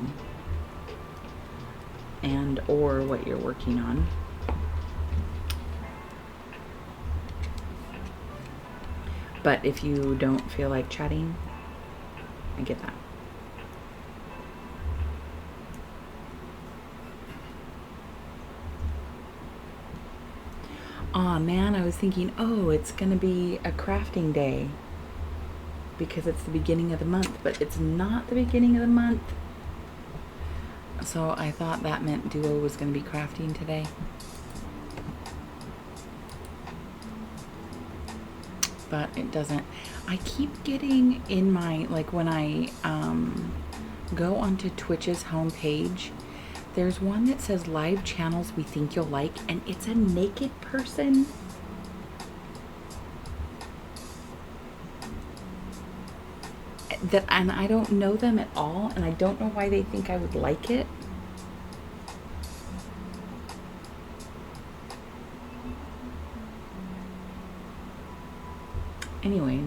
And or what you're working on. But if you don't feel like chatting, I get that. Aw, man, I was thinking, oh, it's gonna be a crafting day because it's the beginning of the month, but it's not the beginning of the month. So I thought that meant Duo was gonna be crafting today. But it doesn't. I keep getting in my, like when I go onto Twitch's homepage, there's one that says live channels we think you'll like, and it's a naked person. And I don't know them at all, and I don't know why they think I would like it. Anyway,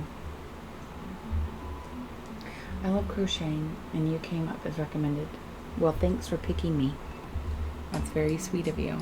I love crocheting, and you came up as recommended. Well, thanks for picking me. That's very sweet of you.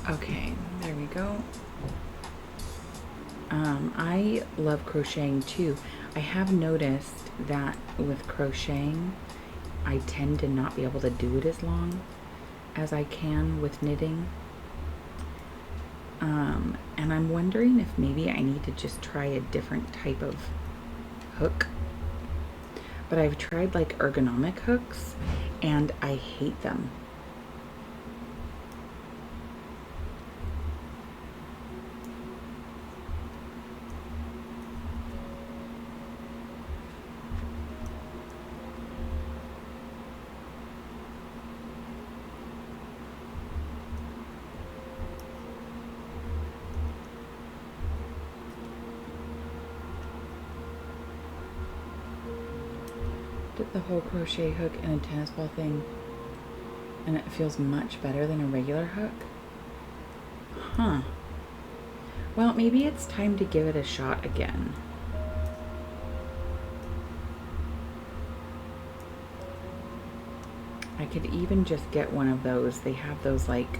Okay, there we go. I love crocheting too. I have noticed that with crocheting, I tend to not be able to do it as long as I can with knitting. And I'm wondering if maybe I need to just try a different type of hook. But I've tried like ergonomic hooks, and I hate them. Did the whole crochet hook in a tennis ball thing, and it feels much better than a regular hook. Huh. Well, maybe it's time to give it a shot again. I could even just get one of those. They have those like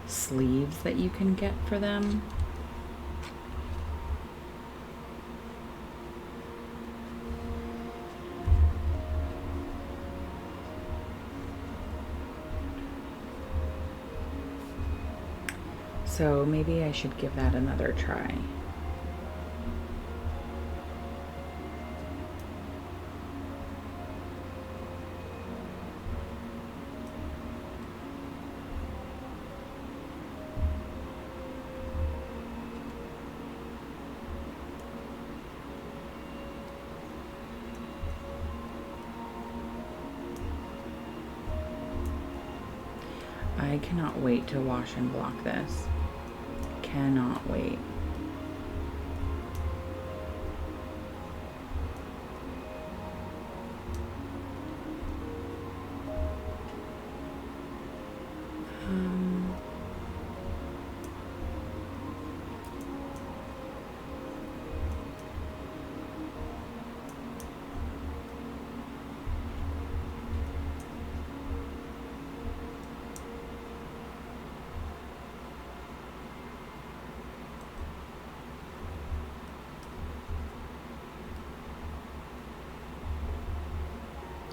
sleeves that you can get for them. So maybe I should give that another try. I cannot wait to wash and block this. Cannot wait.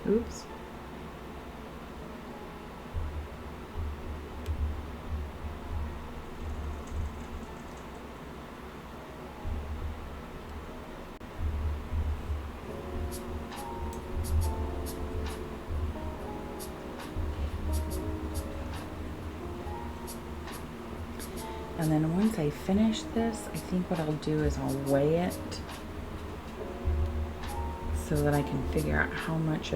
Oops. And then once I finish this, I think what I'll do is I'll weigh it so that I can figure out how much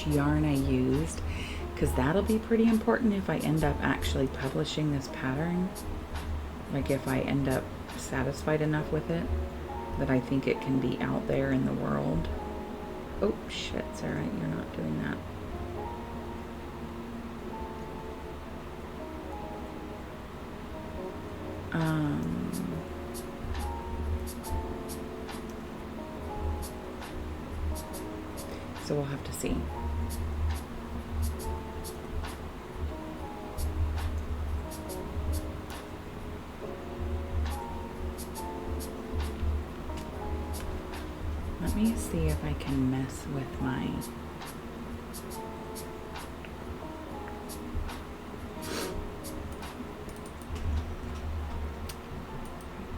yarn I used, because that'll be pretty important if I end up actually publishing this pattern. Like if I end up satisfied enough with it that I think it can be out there in the world. Oh shit, Sarah, you're not doing that. So we'll have to see. Let me see if I can mess with my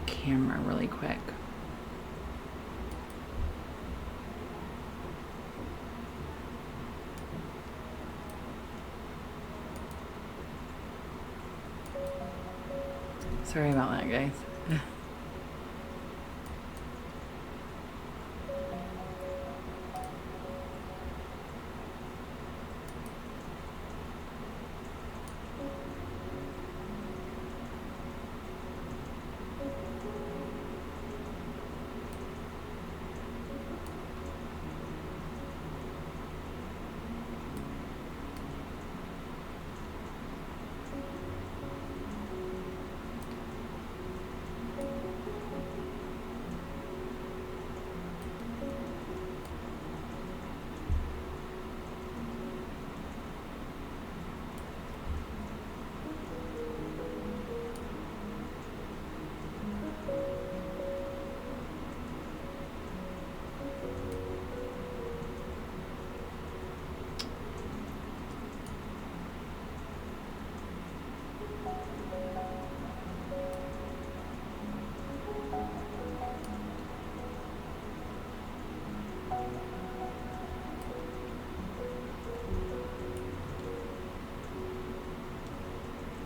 camera really quick. Sorry about that, guys.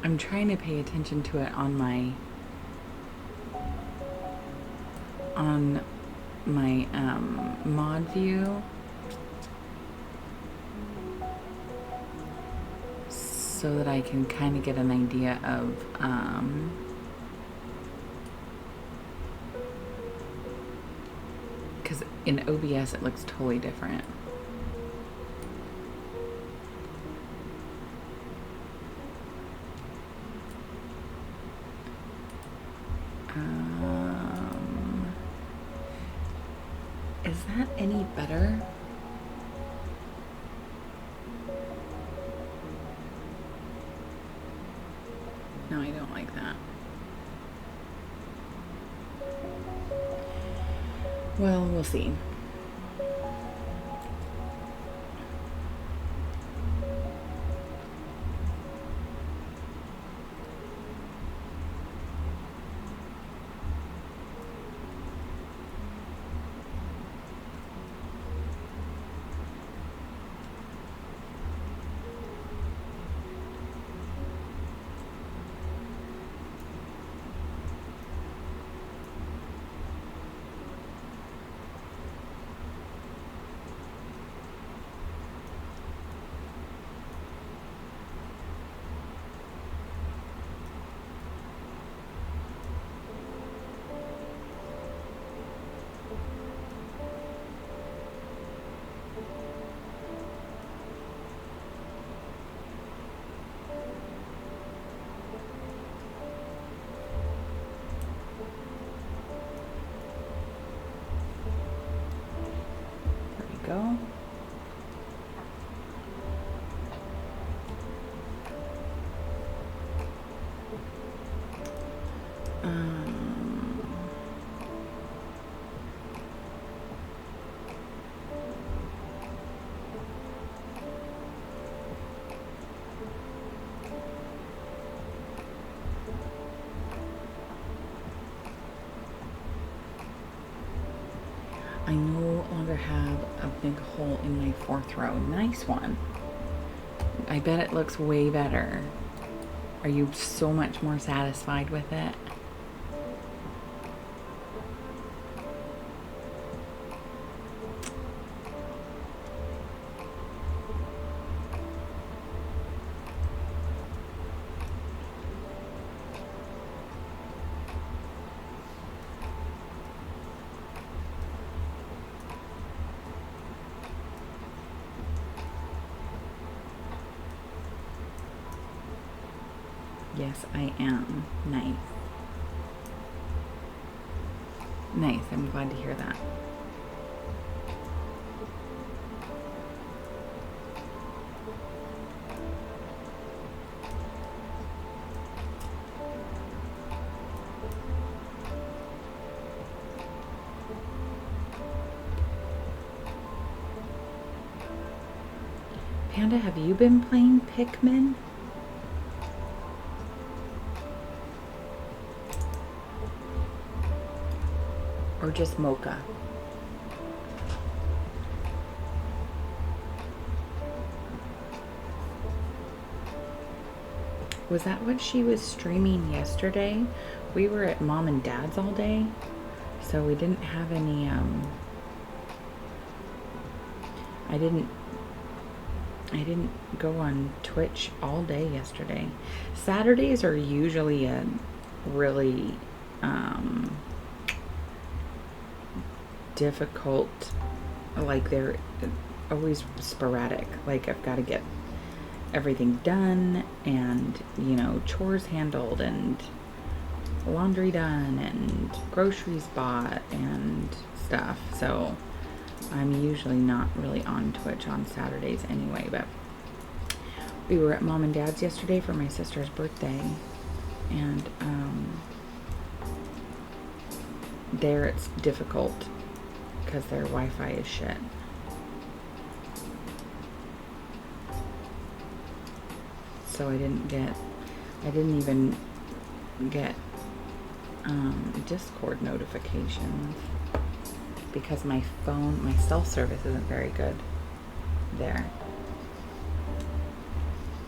I'm trying to pay attention to it on my mod view, so that I can kind of get an idea of because in OBS it looks totally different. Is that any better? No, I don't like that. Well, we'll see. Go. I no longer have a big hole in my 4th row. Nice one. I bet it looks way better. Are you so much more satisfied with it? Yes, I am. Nice. Nice. I'm glad to hear that. Panda, have you been playing Pikmin? Or just Mocha? Was that what she was streaming yesterday? We were at Mom and Dad's all day, so we didn't have any, I didn't go on Twitch all day yesterday. Saturdays are usually a really, difficult, like they're always sporadic. Like I've got to get everything done and, you know, chores handled and laundry done and groceries bought and stuff. So I'm usually not really on Twitch on Saturdays anyway, but we were at Mom and Dad's yesterday for my sister's birthday, and there it's difficult because their Wi-Fi is shit. So I didn't even get Discord notifications because my cell service isn't very good there.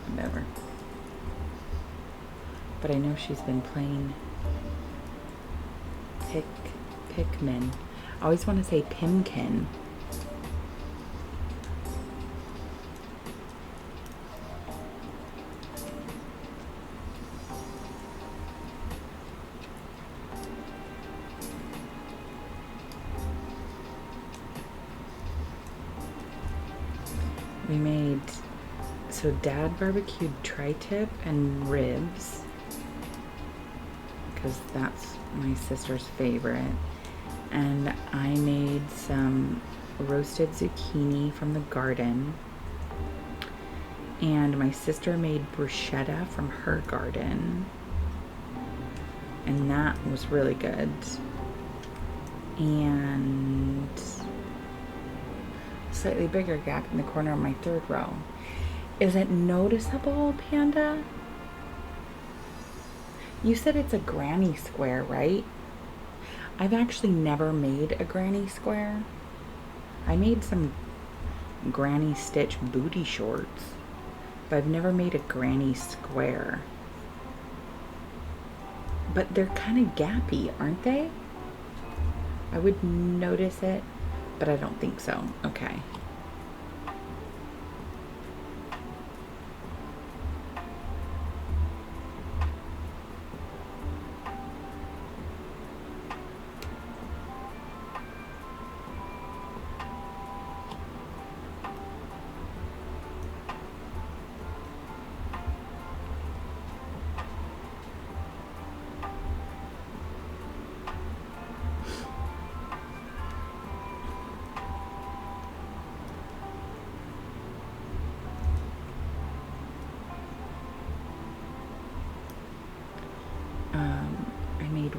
Whatever. But I know she's been playing Pikmin. I always want to say Pimkin. We made, so Dad barbecued tri-tip and ribs because that's my sister's favorite, and I made some roasted zucchini from the garden, and my sister made bruschetta from her garden, and that was really good. And slightly bigger gap in the corner of my third row. Is it noticeable, Panda? You said it's a granny square, right? I've actually never made a granny square. I made some granny stitch booty shorts, but I've never made a granny square. But they're kind of gappy, aren't they? I would notice it, but I don't think so. Okay.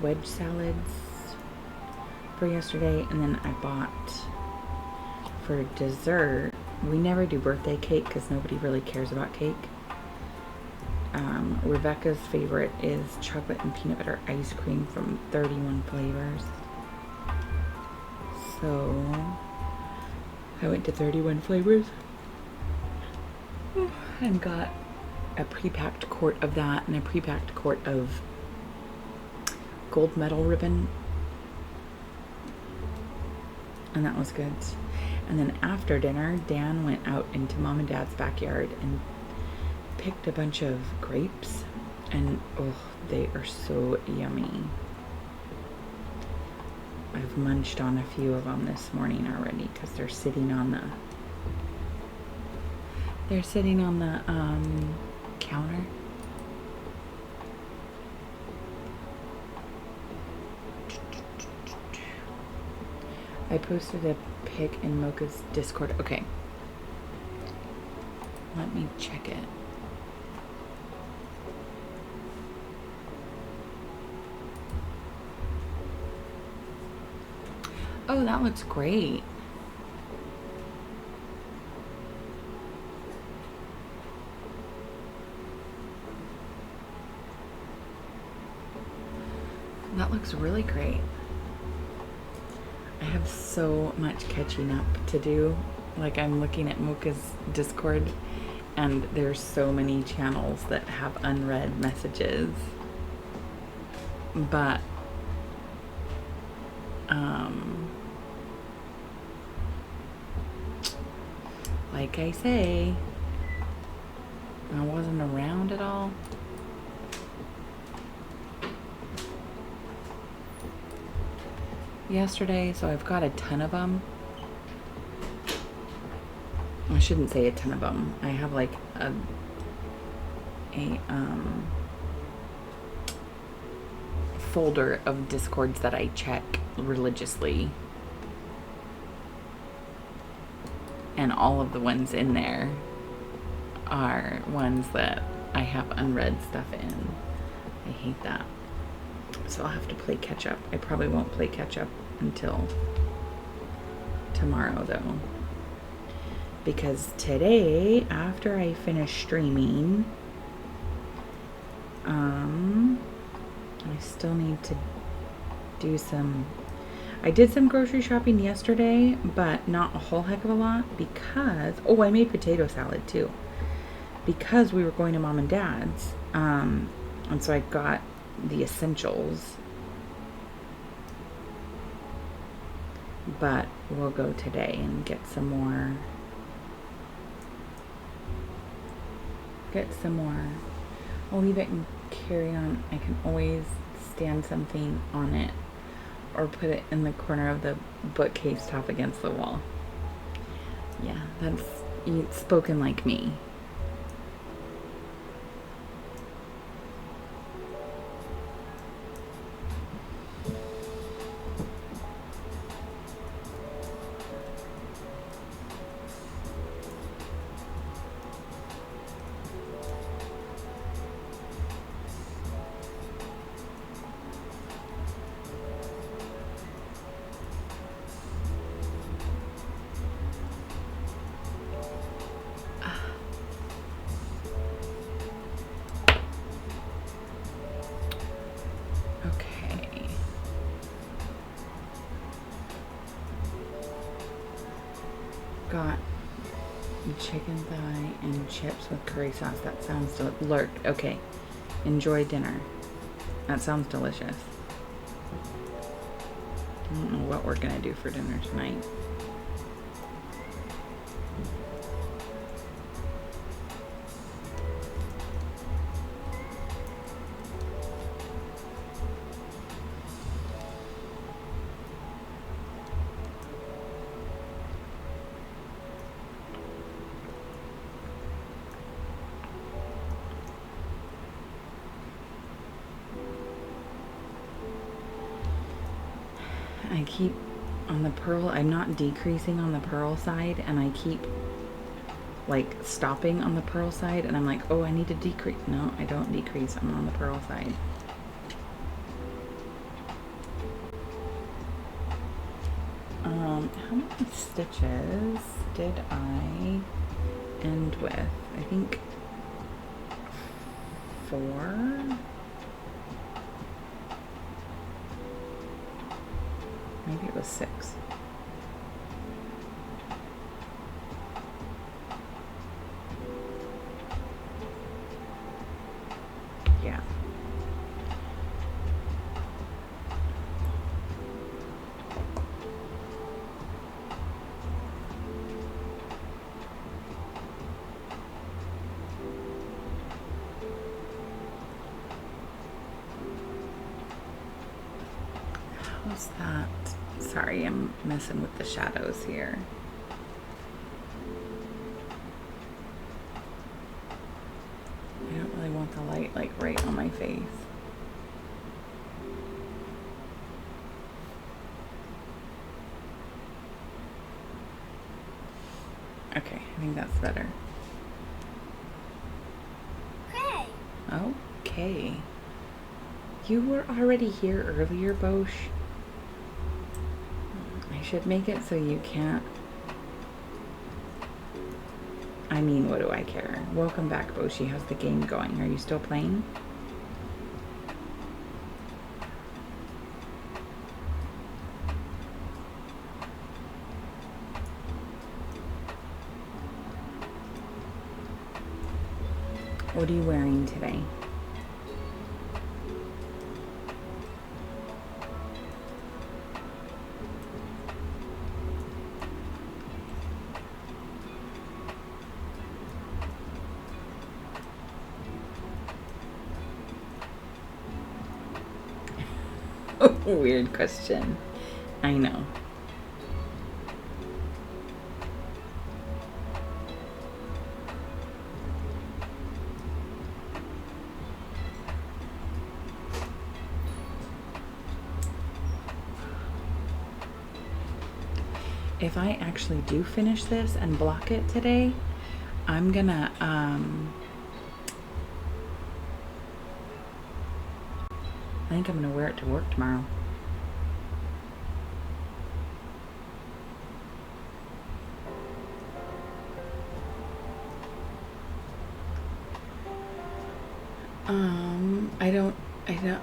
Wedge salads for yesterday, and then I bought for dessert, we never do birthday cake because nobody really cares about cake. Rebecca's favorite is chocolate and peanut butter ice cream from 31 flavors. So I went to 31 flavors and got a pre-packed quart of that and a pre-packed quart of gold medal ribbon, and that was good. And then after dinner, Dan went out into Mom and Dad's backyard and picked a bunch of grapes, and oh, they are so yummy. I've munched on a few of them this morning already because they're sitting on the counter. I posted a pic in Mocha's Discord. Okay. Let me check it. Oh, that looks great. That looks really great. I have so much catching up to do. Like, I'm looking at Mocha's Discord, and there's so many channels that have unread messages. But, like I say, I wasn't around at all. Yesterday, so I've got a ton of them. I shouldn't say a ton of them. I have like a folder of Discords that I check religiously. And all of the ones in there are ones that I have unread stuff in. I hate that. So I'll have to play catch up. I probably won't play catch up until tomorrow though. Because today, after I finish streaming, I still need to do some... I did some grocery shopping yesterday, but not a whole heck of a lot because... Oh, I made potato salad too. Because we were going to Mom and Dad's. And so I got the essentials. But we'll go today and get some more... I'll leave it and carry on. I can always stand something on it or put it in the corner of the bookcase top against the wall. Yeah, that's spoken like me. Got chicken thigh and chips with curry sauce. That sounds lurk. Okay, enjoy dinner. That sounds delicious. I don't know what we're gonna do for dinner tonight. I keep on the purl, I'm not decreasing on the purl side, and I keep like stopping on the purl side, and I'm like, oh, I need to decrease. No, I don't decrease, I'm on the purl side. How many stitches did I end with? I think 4. Maybe it was 6. Yeah. How's that? Sorry, I'm messing with the shadows here. I don't really want the light like right on my face. Okay, I think that's better. Okay. Okay. You were already here earlier, Bosch. I should make it so you can't. I mean, what do I care? Welcome back, Boshi. How's the game going? Are you still playing? What are you wearing today? Weird question. I know. If I actually do finish this and block it today, I'm gonna I think I'm gonna wear it to work tomorrow.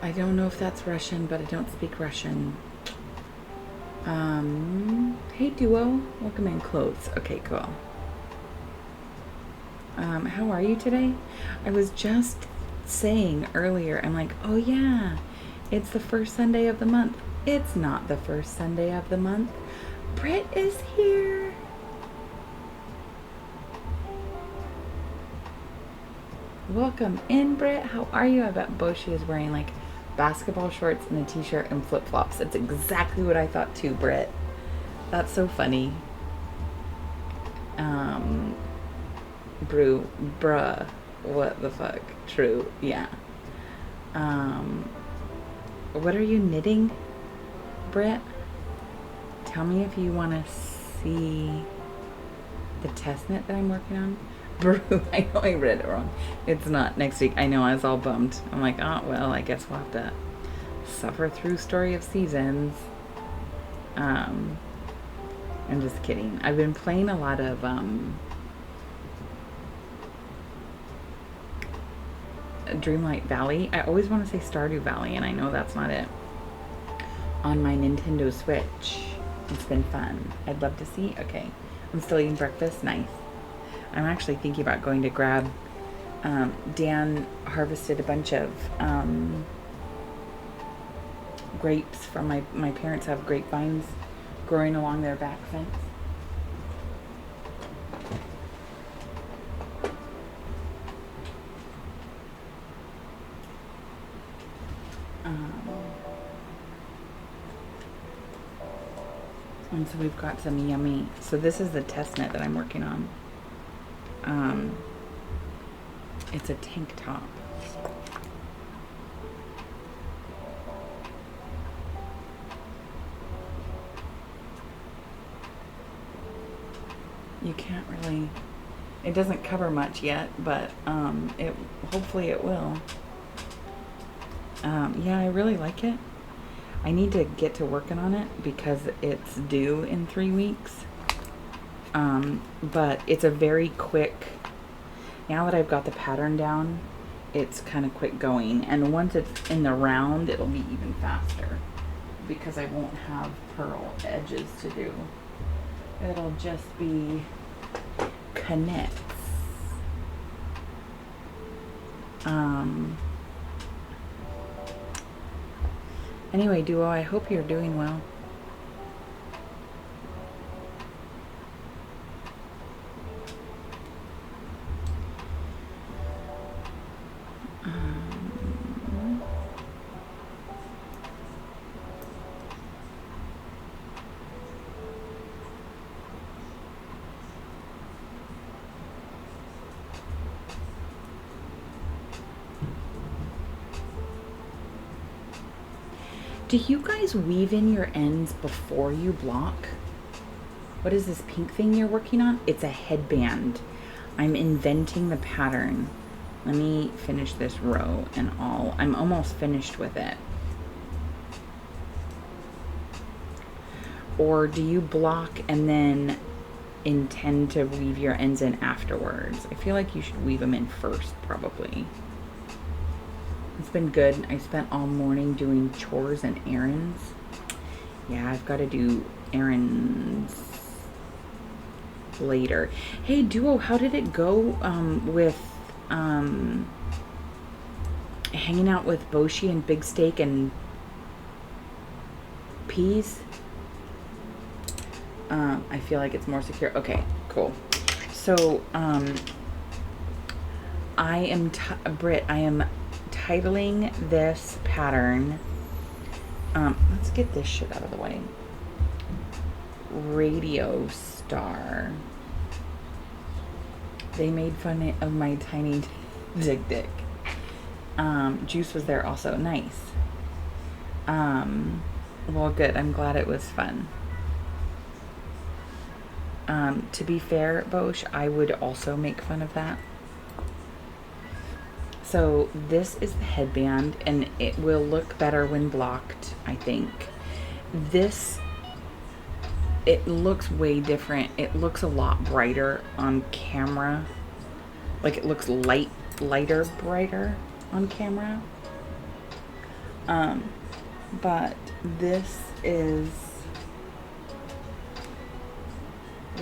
I don't know if that's Russian, but I don't speak Russian. Hey Duo, welcome in clothes. Okay, cool. How are you today? I was just saying earlier, I'm like, oh yeah, it's the first Sunday of the month. It's not the first Sunday of the month. Britt is here. Welcome in, Britt. How are you? I bet Boshi is wearing like basketball shorts and a t-shirt and flip-flops. That's exactly what I thought too, Britt. That's so funny. Bruh, what the fuck? True, yeah. What are you knitting, Britt? Tell me if you want to see the test knit that I'm working on. Brew, I know I read it wrong. It's not next week. I know, I was all bummed. I'm like, oh, well, I guess we'll have to suffer through Story of Seasons. I'm just kidding. I've been playing a lot of Dreamlight Valley. I always want to say Stardew Valley, and I know that's not it. On my Nintendo Switch. It's been fun. I'd love to see. Okay. I'm still eating breakfast. Nice. I'm actually thinking about going to grab, Dan harvested a bunch of grapes from my parents have grapevines growing along their back fence. And so we've got some yummy, so this is the test knit that I'm working on. It's a tank top. You can't really, it doesn't cover much yet, but hopefully it will. Yeah, I really like it. I need to get to working on it because it's due in 3 weeks. But it's a very quick, now that I've got the pattern down, it's kind of quick going. And once it's in the round, it'll be even faster because I won't have purl edges to do. It'll just be connects. Anyway, Duo, I hope you're doing well. Do you guys weave in your ends before you block? What is this pink thing you're working on? It's a headband. I'm inventing the pattern. Let me finish this row and all. I'm almost finished with it. Or do you block and then intend to weave your ends in afterwards? I feel like you should weave them in first, probably. It's been good. I spent all morning doing chores and errands. Yeah, I've got to do errands later. Hey, Duo, how did it go with hanging out with Boshi and Big Steak and Peas. I feel like it's more secure. Okay, cool. So, I am, Britt, I am titling this pattern, let's get this shit out of the way. Radio Star. They made fun of my tiny dick. Juice was there also. Nice. Well, good. I'm glad it was fun. To be fair, Bosch, I would also make fun of that. So this is the headband, and it will look better when blocked, I think. This, it looks way different. It looks a lot brighter on camera. Like it looks lighter, brighter on camera. But this is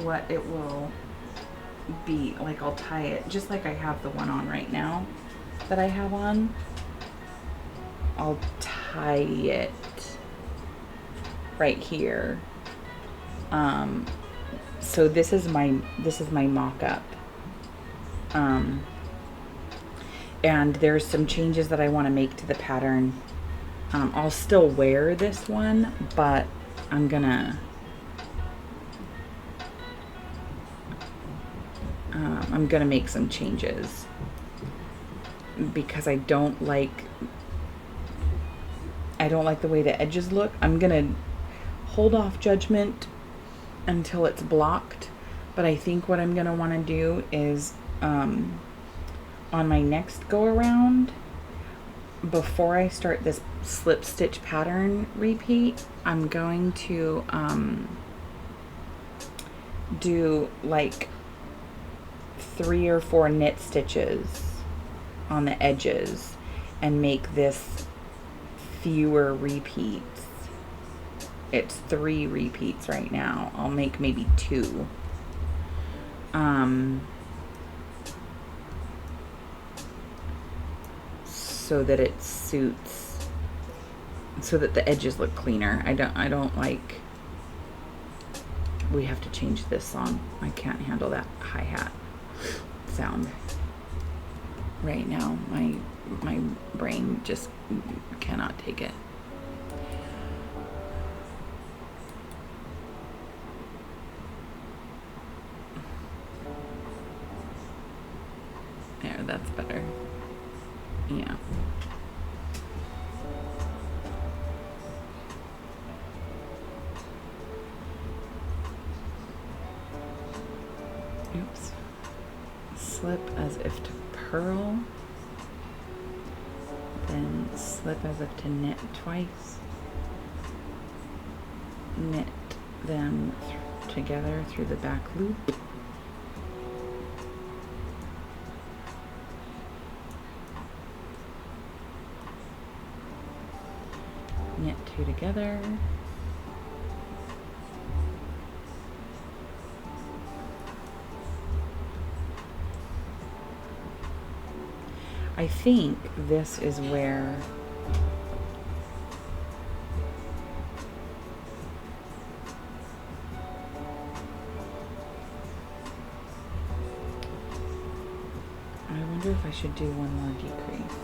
what it will be. Like I'll tie it just like I have the one on right now that I have on. I'll tie it right here. So this is my mock-up. And there's some changes that I want to make to the pattern. I'll still wear this one, but I'm gonna make some changes because I don't like the way the edges look. I'm gonna hold off judgment until it's blocked, but I think what I'm gonna want to do is on my next go around, before I start this slip stitch pattern repeat, I'm going to do like 3 or 4 knit stitches on the edges and make this fewer repeats. It's 3 repeats right now. I'll make maybe 2. So that it suits, so that the edges look cleaner. I don't like, we have to change this song. I can't handle that hi-hat sound right now. My brain just cannot take it. There, that's better. Yeah. Oops. Slip as if to purl. Then slip as if to knit twice. Knit them together through the back loop. Knit 2 together. I think this is where I wonder if I should do one more decrease.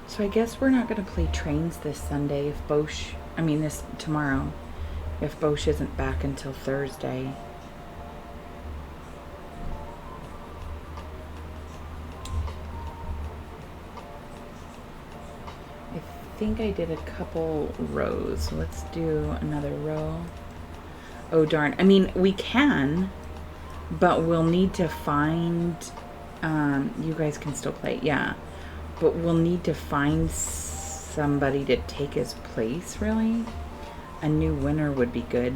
So I guess we're not going to play trains this Sunday if this tomorrow, if Bosch isn't back until Thursday. I think I did a couple rows. So let's do another row. Oh darn. I mean, we can, but we'll need to find, you guys can still play, yeah. But we'll need to find somebody to take his place, really. A new winner would be good.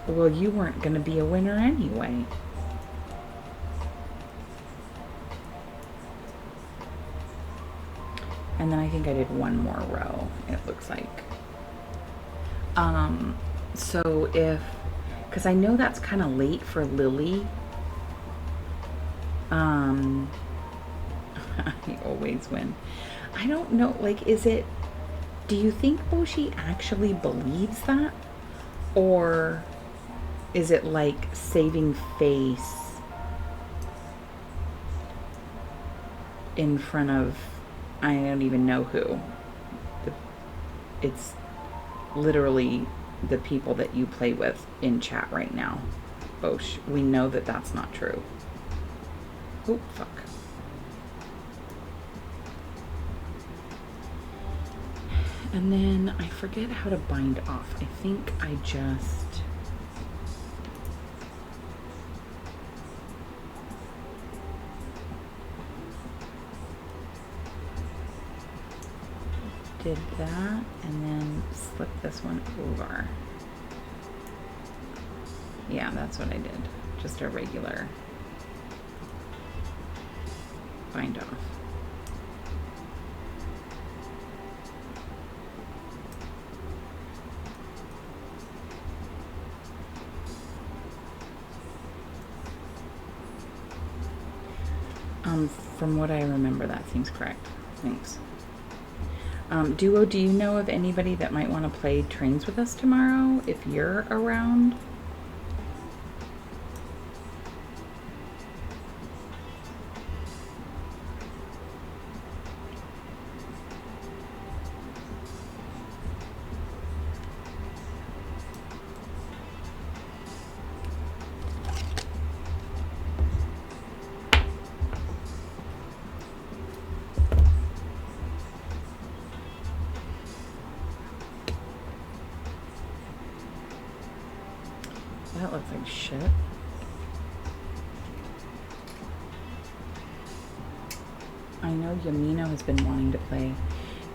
Well, you weren't going to be a winner anyway. And then I think I did one more row, it looks like. So if, because I know that's kind of late for Lily. I always win. I don't know, like, is it, do you think Boshi actually believes that? Or is it like saving face in front of, I don't even know who. It's literally the people that you play with in chat right now. Bosh, we know that that's not true. Oh, fuck. And then I forget how to bind off. I think I just... did that and then slip this one over. Yeah, that's what I did. Just a regular bind off. From what I remember, that seems correct. Thanks. Duo, do you know of anybody that might want to play trains with us tomorrow if you're around? That looks like shit. I know Yamino has been wanting to play.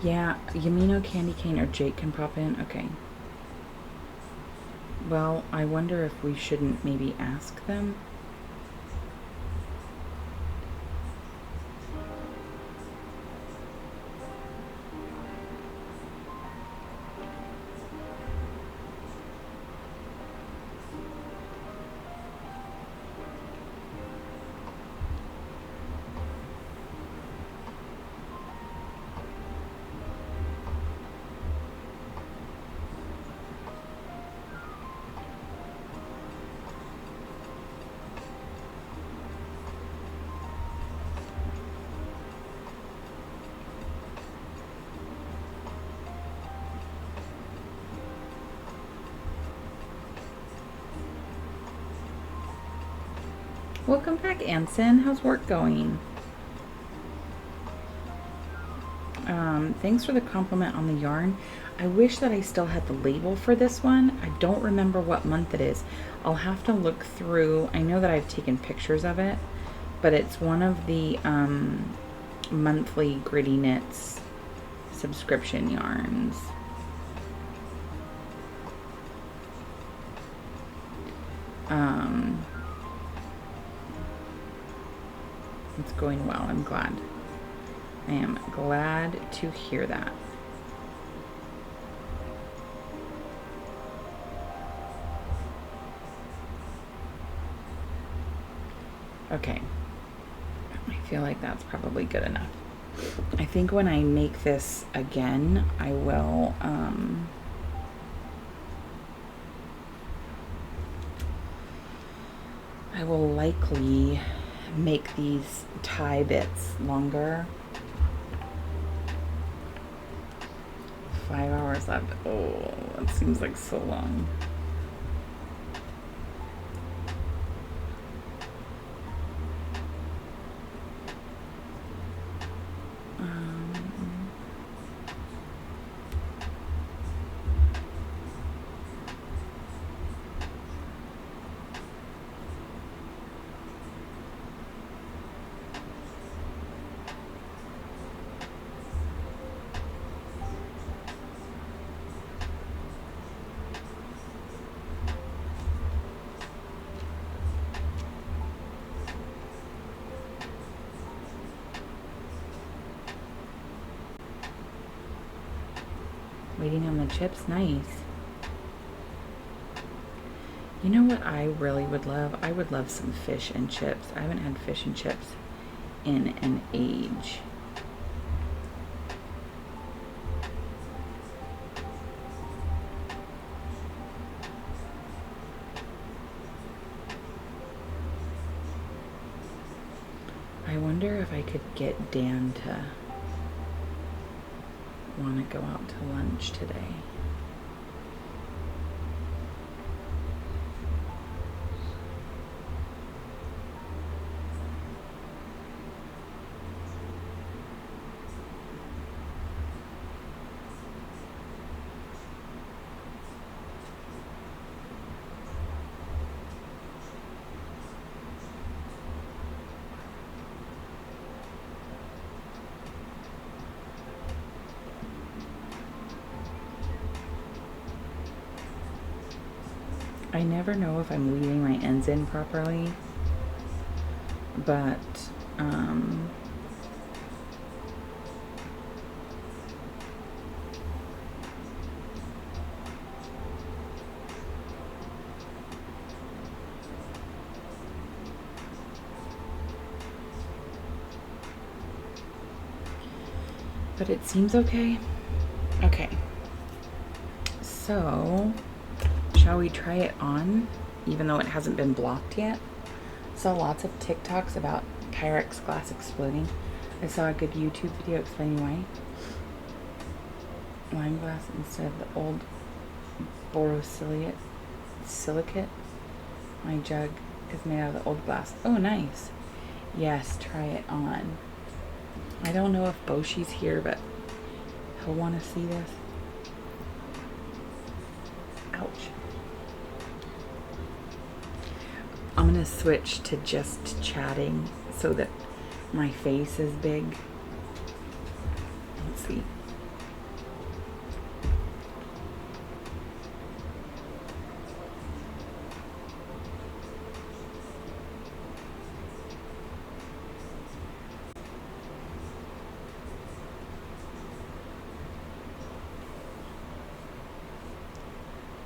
Yeah, Yamino, Candy Cane, or Jake can pop in. Okay. Well, I wonder if we shouldn't maybe ask them. Welcome back, Anson. How's work going? Thanks for the compliment on the yarn. I wish that I still had the label for this one. I don't remember what month it is. I'll have to look through. I know that I've taken pictures of it, but it's one of the monthly Gritty Knits subscription yarns. It's going well. I'm glad. I am glad to hear that. Okay. I feel like that's probably good enough. I think when I make this again, I will likely make these tie bits longer. 5 hours left. Oh, that seems like so long. Waiting on the chips? Nice. You know what I really would love? I would love some fish and chips. I haven't had fish and chips in an age. I wonder if I could get Dan to want to go out to lunch today. I never know if I'm leaving my ends in properly, but it seems okay. Okay, so shall we try it on, even though it hasn't been blocked yet? Saw lots of TikToks about Pyrex glass exploding. I saw a good YouTube video explaining why. Wine glass instead of the old borosilicate. My jug is made out of the old glass. Oh, nice. Yes, try it on. I don't know if Boshi's here, but he'll want to see this. Ouch. I'm gonna switch to just chatting so that my face is big. Let's see.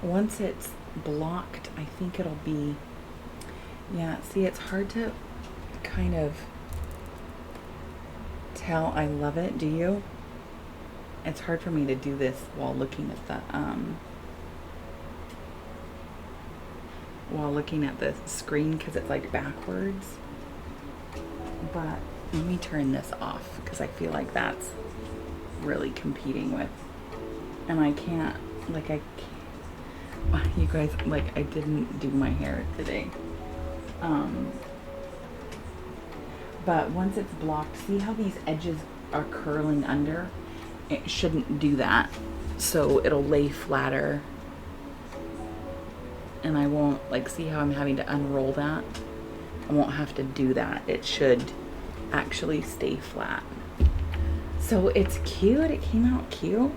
Once it's blocked, I think it'll be, yeah, see, it's hard to kind of tell I love it, do you? It's hard for me to do this while looking at the screen because it's like backwards. But let me turn this off because I feel like that's really competing with, and I can't, you guys, like, I didn't do my hair today. But once it's blocked, see how these edges are curling under? It shouldn't do that. So it'll lay flatter. And I won't, like, see how I'm having to unroll that? I won't have to do that. It should actually stay flat. So it's cute. It came out cute.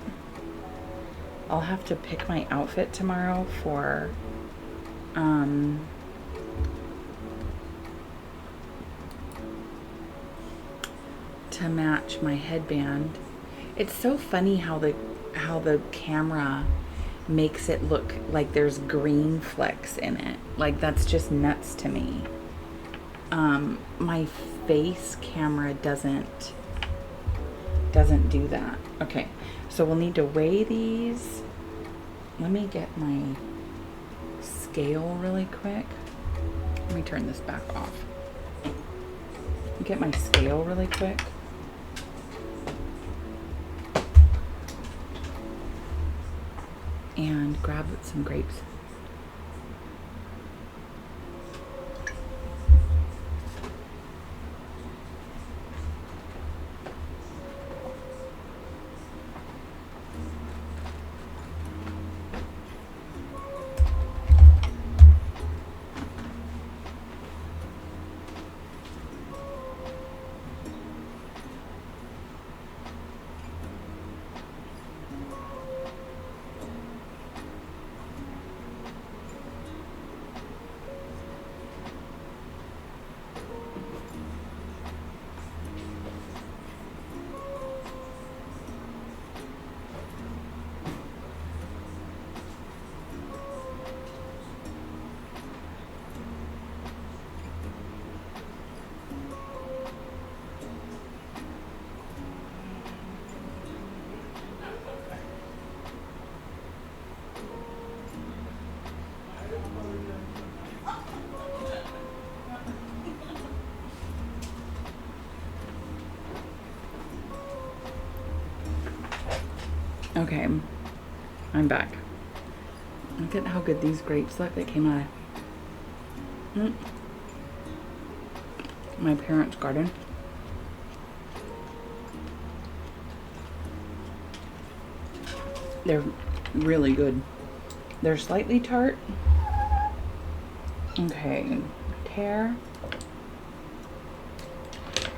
I'll have to pick my outfit tomorrow for to match my headband. It's so funny how the camera makes it look like there's green flecks in it. Like, that's just nuts to me. My face camera doesn't do that. Okay, so we'll need to weigh these. Let me get my scale really quick. Let me turn this back off. Get my scale really quick. And grab some grapes. Okay, I'm back. Look at how good these grapes look that came out of my parents' garden. They're really good. They're slightly tart. Okay, tear.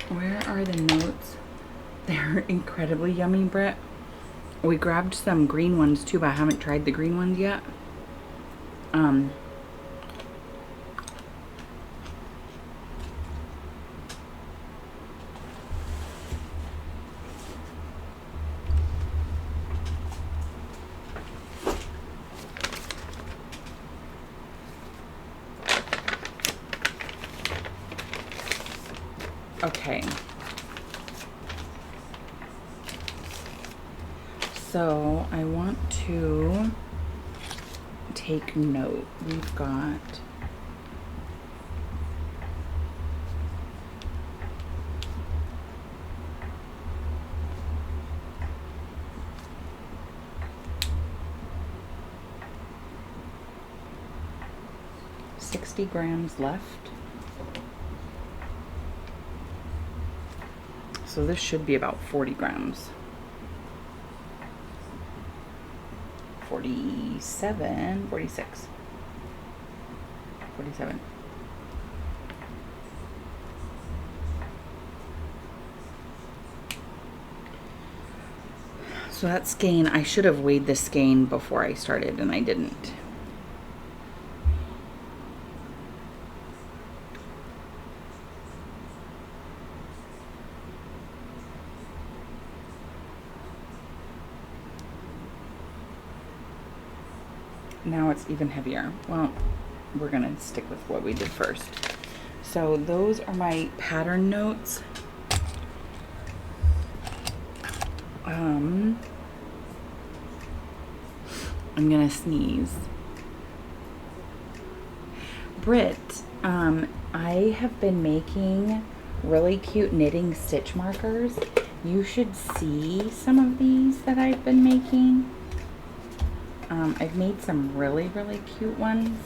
Where are the notes? They're incredibly yummy, Britt. We grabbed some green ones too, but I haven't tried the green ones yet. Okay. So I want to take note. We've got $60 grams left. So this should be about 40 grams. 47, 46, 47. So that skein, I should have weighed the skein before I started and I didn't. Now it's even heavier. Well, we're gonna stick with what we did first. So those are my pattern notes. I'm gonna sneeze. Britt, I have been making really cute knitting stitch markers. You should see some of these that I've been making. I've made some really, really cute ones.